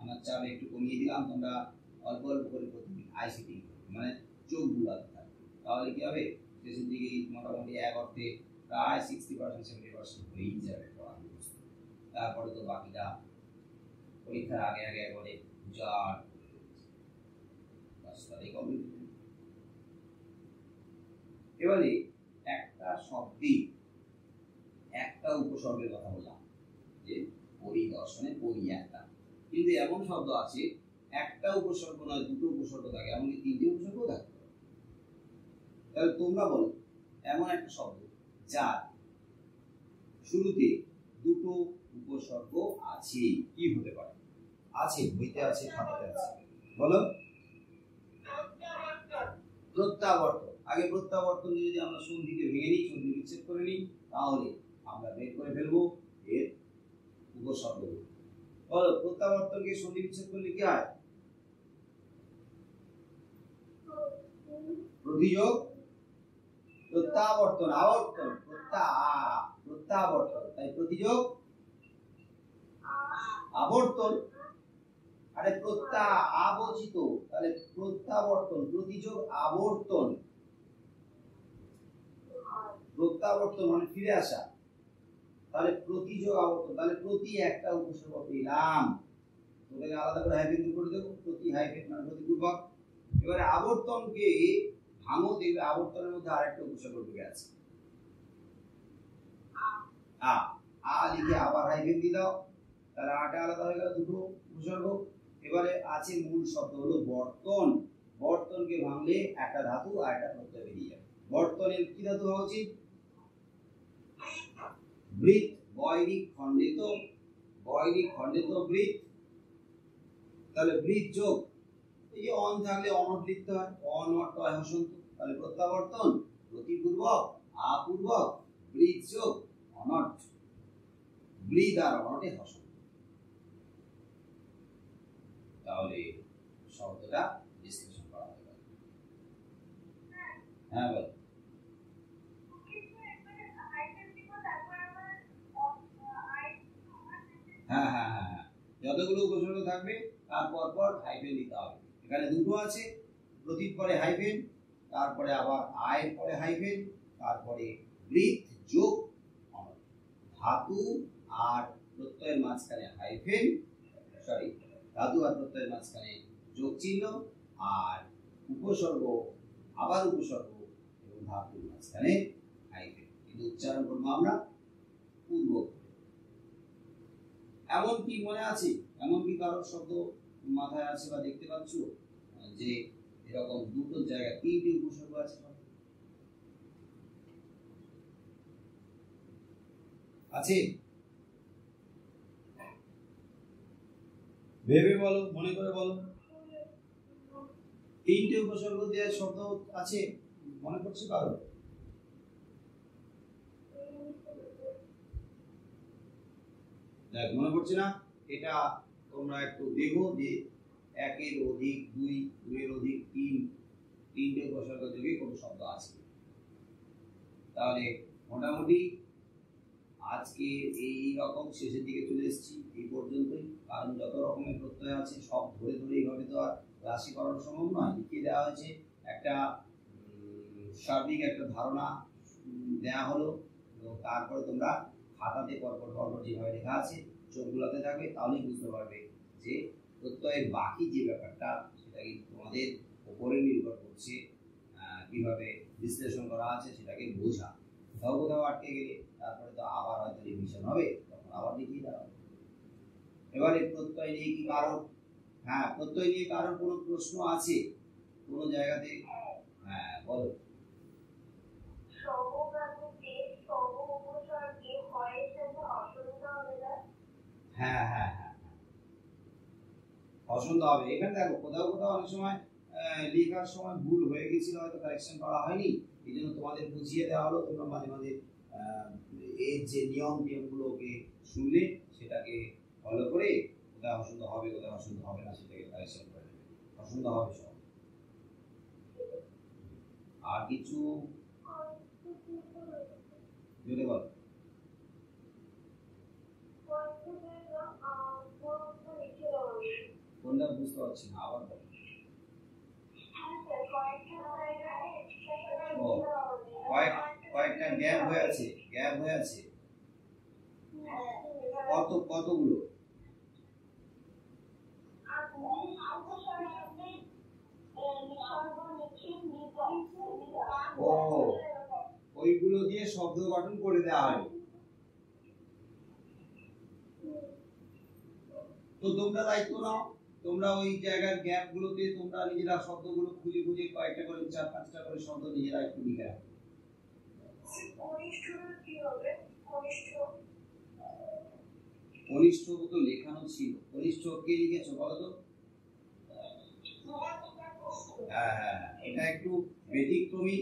আমার চাপ একটু কমিয়ে দিলাম। তোমরা অল্প অল্প করে প্রতিদিন আইসিটি মানে চোখ বুলাতে থাকবে, তাহলে কি হবে, শেষের দিকে মোটামুটি এক অর্থে প্রায় 60% হয়েই যাবে পড়া মুখস্থ। তারপরে তো বাকিটা পরীক্ষার আগে আগে একবারে উজাড় এবারে একটা শব্দে একটা উপসর্গের কথা বললাম, যে পরিদর্শনে পরি একটা, কিন্তু এমন শব্দ আছে একটা উপসর্গ নয়, দুটো উপসর্গ থাকে, এমনকি তিনটে উপসর্গ থাকতে পারে। তাহলে তোমরা বলো এমন একটা শব্দ যার শুরুতে দুটো উপসর্গ আছে, কি হতে পারে? আছে, বইতে আছে, খাতাতে আছে, বলো। প্রত্যাবর্তন। আগে প্রত্যাবর্তন যদি আমরা সন্ধিকে ভেঙে নিই, সন্ধি বিচ্ছেদ করে নিই, তাহলে আমরা বের করে ফেলবো এর উপসর্গগুলো। বলো, প্রত্যাবর্তনকে সন্ধি বিচ্ছেদ করলে কি হয়? প্রতিযোগ প্রত্যাবর্তন, আবর্তন প্রত্যাবর্তন, তাই প্রতিযোগ আবর্তন। আরে আবচিত, তাহলে প্রত্যাবর্তন, প্রতিযোগ আবর্তন। প্রত্যাবর্তন মানে ফিরে আসা, তাহলে প্রতিযোগ আবর্তন, তাহলে প্রতি একটা উপসর্গ পেলাম, ওটাকে আলাদা করে হাইফেন করে দেবো, প্রতি হাইফেন মানে প্রতিপূর্বক। এবারে আবর্তনকে ভাঙো, দেখবে আবর্তনের মধ্যে আরেকটা উপসর্গ ঢুকে আছে, আ লিখে আবার হাইফেন দিয়ে দাও, তাহলে আটা আলাদা হয়ে গেল, দুটো উপসর্গ। এবারে আছে মূল শব্দ হলো বর্তন। বর্তনকে ভাঙলে একটা ধাতু আর একটা প্রত্যয় বেরিয়ে যাবে। বর্তনের কি ধাতু হওয়া উচিত? বৃত্ত, বৈদিক খণ্ডিত, বৈদিক খণ্ডিত বৃত্ত। তাহলে বৃত্ত যোগ, এই যে অন থাকলে অনট লিখতে হয়, অনট হয় হসন্ত, তাহলে প্রত্যাবর্তন প্রতিপূর্বক আপূর্বক বৃত্ত যোগ অনট, বৃত্ত আর অনটে হসন্ত। তাহলে শব্দটা বিশ্লেষণ করা হবে। হ্যাঁ বল। হ্যাঁ হ্যাঁ হ্যাঁ হ্যাঁ, যতগুলো উপসর্গ থাকবে তারপর পর হাইফেন দিতে হবে। এখানে দুটো আছে, প্রতীক পরে হাইফেন, তারপরে আবার আয়ের পরে হাইফেন, তারপরে বৃত্ত যোগ অনট, ধাতু আর প্রত্যয়ের মাঝখানে হাইফেন, সরি ধাতু আর প্রত্যয়ের মাঝখানে যোগ চিহ্ন, আর উপসর্গ আবার উপসর্গ এবং ধাতুর মাঝখানে হাইফেন, কিন্তু উচ্চারণ করবো আমরা পূর্ব। এমন কি মনে আছে, এমন কি কারোর শব্দ মাথায় আছে বা দেখতে পাচ্ছ যে এরকম দুটো জায়গায় তিনটি উপসর্গ আছে? আছে? ভেবে বলো, মনে করে বলো, তিনটে উপসর্গ দেওয়ার শব্দ আছে, মনে করছে কারো? মনে পড়ছে না? এটা তোমরা একটু দেখো যে একের অধিক দুই, দুইয়ের অধিক তিন, তিনটে উপসর্গ যোগে কোনো শব্দ আছে। তাহলে মোটামুটি আজকে এই রকম শেষের দিকে চলে এসেছি, এই পর্যন্তই। কারণ যত রকমের প্রত্যয় আছে সব ধরে ধরে এইভাবে তো আর রাশি করানো সম্ভব নয়। লিখে দেওয়া হয়েছে, একটা সার্বিক একটা ধারণা দেওয়া হলো, তো তারপরে তোমরা খাতাতে পরপর পরপর যেভাবে লেখা আছে চোখ গুলাতে থাকবে, তাহলেই বুঝতে পারবে যে প্রত্যয়ের বাকি যে ব্যাপারটা সেটা কিন্তু তোমাদের উপরে নির্ভর করছে, কিভাবে বিশ্লেষণ করা আছে সেটাকে বোঝা। কোথাও কোথাও আটকে গেলে তারপরে তো আবার হয়তো রিভিশন হবে, তখন আবার দেখিয়ে দেওয়া হবে। এবারে প্রত্যয় নিয়ে কি কারণ, হ্যাঁ প্রত্যয় নিয়ে কারোর কোনো প্রশ্ন আছে কোনো জায়গাতে? হ্যাঁ বলো। হ্যাঁ হ্যাঁ হ্যাঁ পছন্দ হবে। এখানে দেখো কোথাও কোথাও অনেক সময় লেখার সময় ভুল হয়ে গেছিল, হয়তো কারেকশন করা হয়নি, এই জন্য তোমাদের বুঝিয়ে দেওয়া হলো। তোমরা মাঝে মাঝে এর যে নিয়মগুলোকে শুনলে সেটাকে ফলো করে কোথায় অসুবিধ হবে কোথায় অসুবিধা হবে না সেটাকে কারেকশন করে নেবে, পছন্দ হবে সব। আর কিছু জোরে বল। কোনটা বুঝতে পারছি না, আবার বল। কয়েকটা গ্যাপ হয়ে আছে, গ্যাপ হয়ে আছে। কতগুলো? ও ওইগুলো দিয়ে শব্দ গঠন করে দেওয়া হয়। তো তোমরা দায়িত্ব নাও, তোমরা ওই জায়গার গ্যাপ গুলোতে তোমরা নিজেরা শব্দগুলো খুঁজে খুঁজে কয়েকটা করে 4-5টা করে শব্দ নিজেরা একটু লিখে রাখো। কনিষ্ঠ তো লেখানো ছিল, কনিষ্ঠ কে লিখেছো বলো তো? হ্যাঁ হ্যাঁ এটা একটু ব্যতিক্রমী।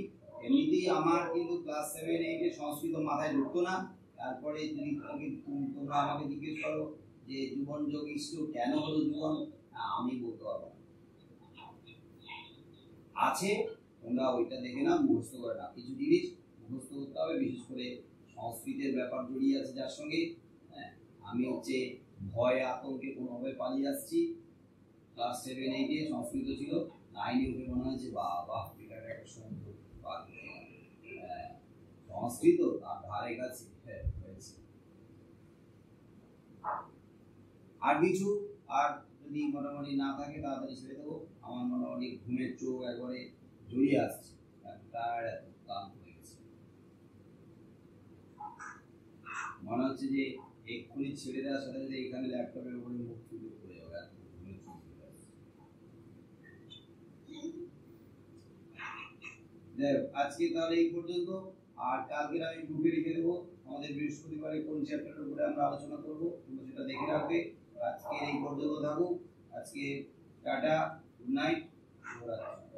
এমনিতেই আমার কিন্তু ক্লাস 7-8 সংস্কৃত মাথায় ঢুকতো না। তারপরে যদি তোমরা আমাকে জিজ্ঞেস করো যে যুবন যোগিষ্ঠ কেন হলো যুবন, আমি বলতে পারবো না। আছে তোমরা ওইটা দেখে না, মুখস্থ করে না। কিছু জিনিস মুখস্থ করতে হবে, বিশেষ করে সংস্কৃতের ব্যাপার জড়িয়ে আছে যার সঙ্গে। হ্যাঁ আমি হচ্ছে ভয় আতঙ্কে কোনোভাবে পালিয়ে আসছি। ক্লাস 7-8 সংস্কৃত ছিল, 9-এ উঠে মনে হয়েছে বাবা বিরাট একটা সমুদ্র সংস্কৃত আর ধারে কাছে হয়েছে। আর কিছু আর যদি মোটামুটি না থাকে তাড়াতাড়ি ছেড়ে দেবো। আমার মোটামুটি ঘুমের চোখ একবারে জড়িয়ে আসছে, ক্লান্ত হয়ে গেছে। মনে হচ্ছে যে এক্ষুনি ছেড়ে দেওয়ার সাথে সাথে এখানে ল্যাপটপের উপরে মুখ চুলে পড়ে যাবে, এত ঘুমের চোখ চলে আসছে। আজকে তাহলে এই পর্যন্ত, আর কালকের আমি গ্রুপে লিখে দেবো আমাদের বৃহস্পতিবারে কোন চ্যাপ্টারের উপরে আমরা আলোচনা করবো, তোমরা সেটা দেখে রাখবে। আজকে এই পর্যন্ত থাকুক। আজকে টাটা, গুড নাইট, শুভরাত্রি।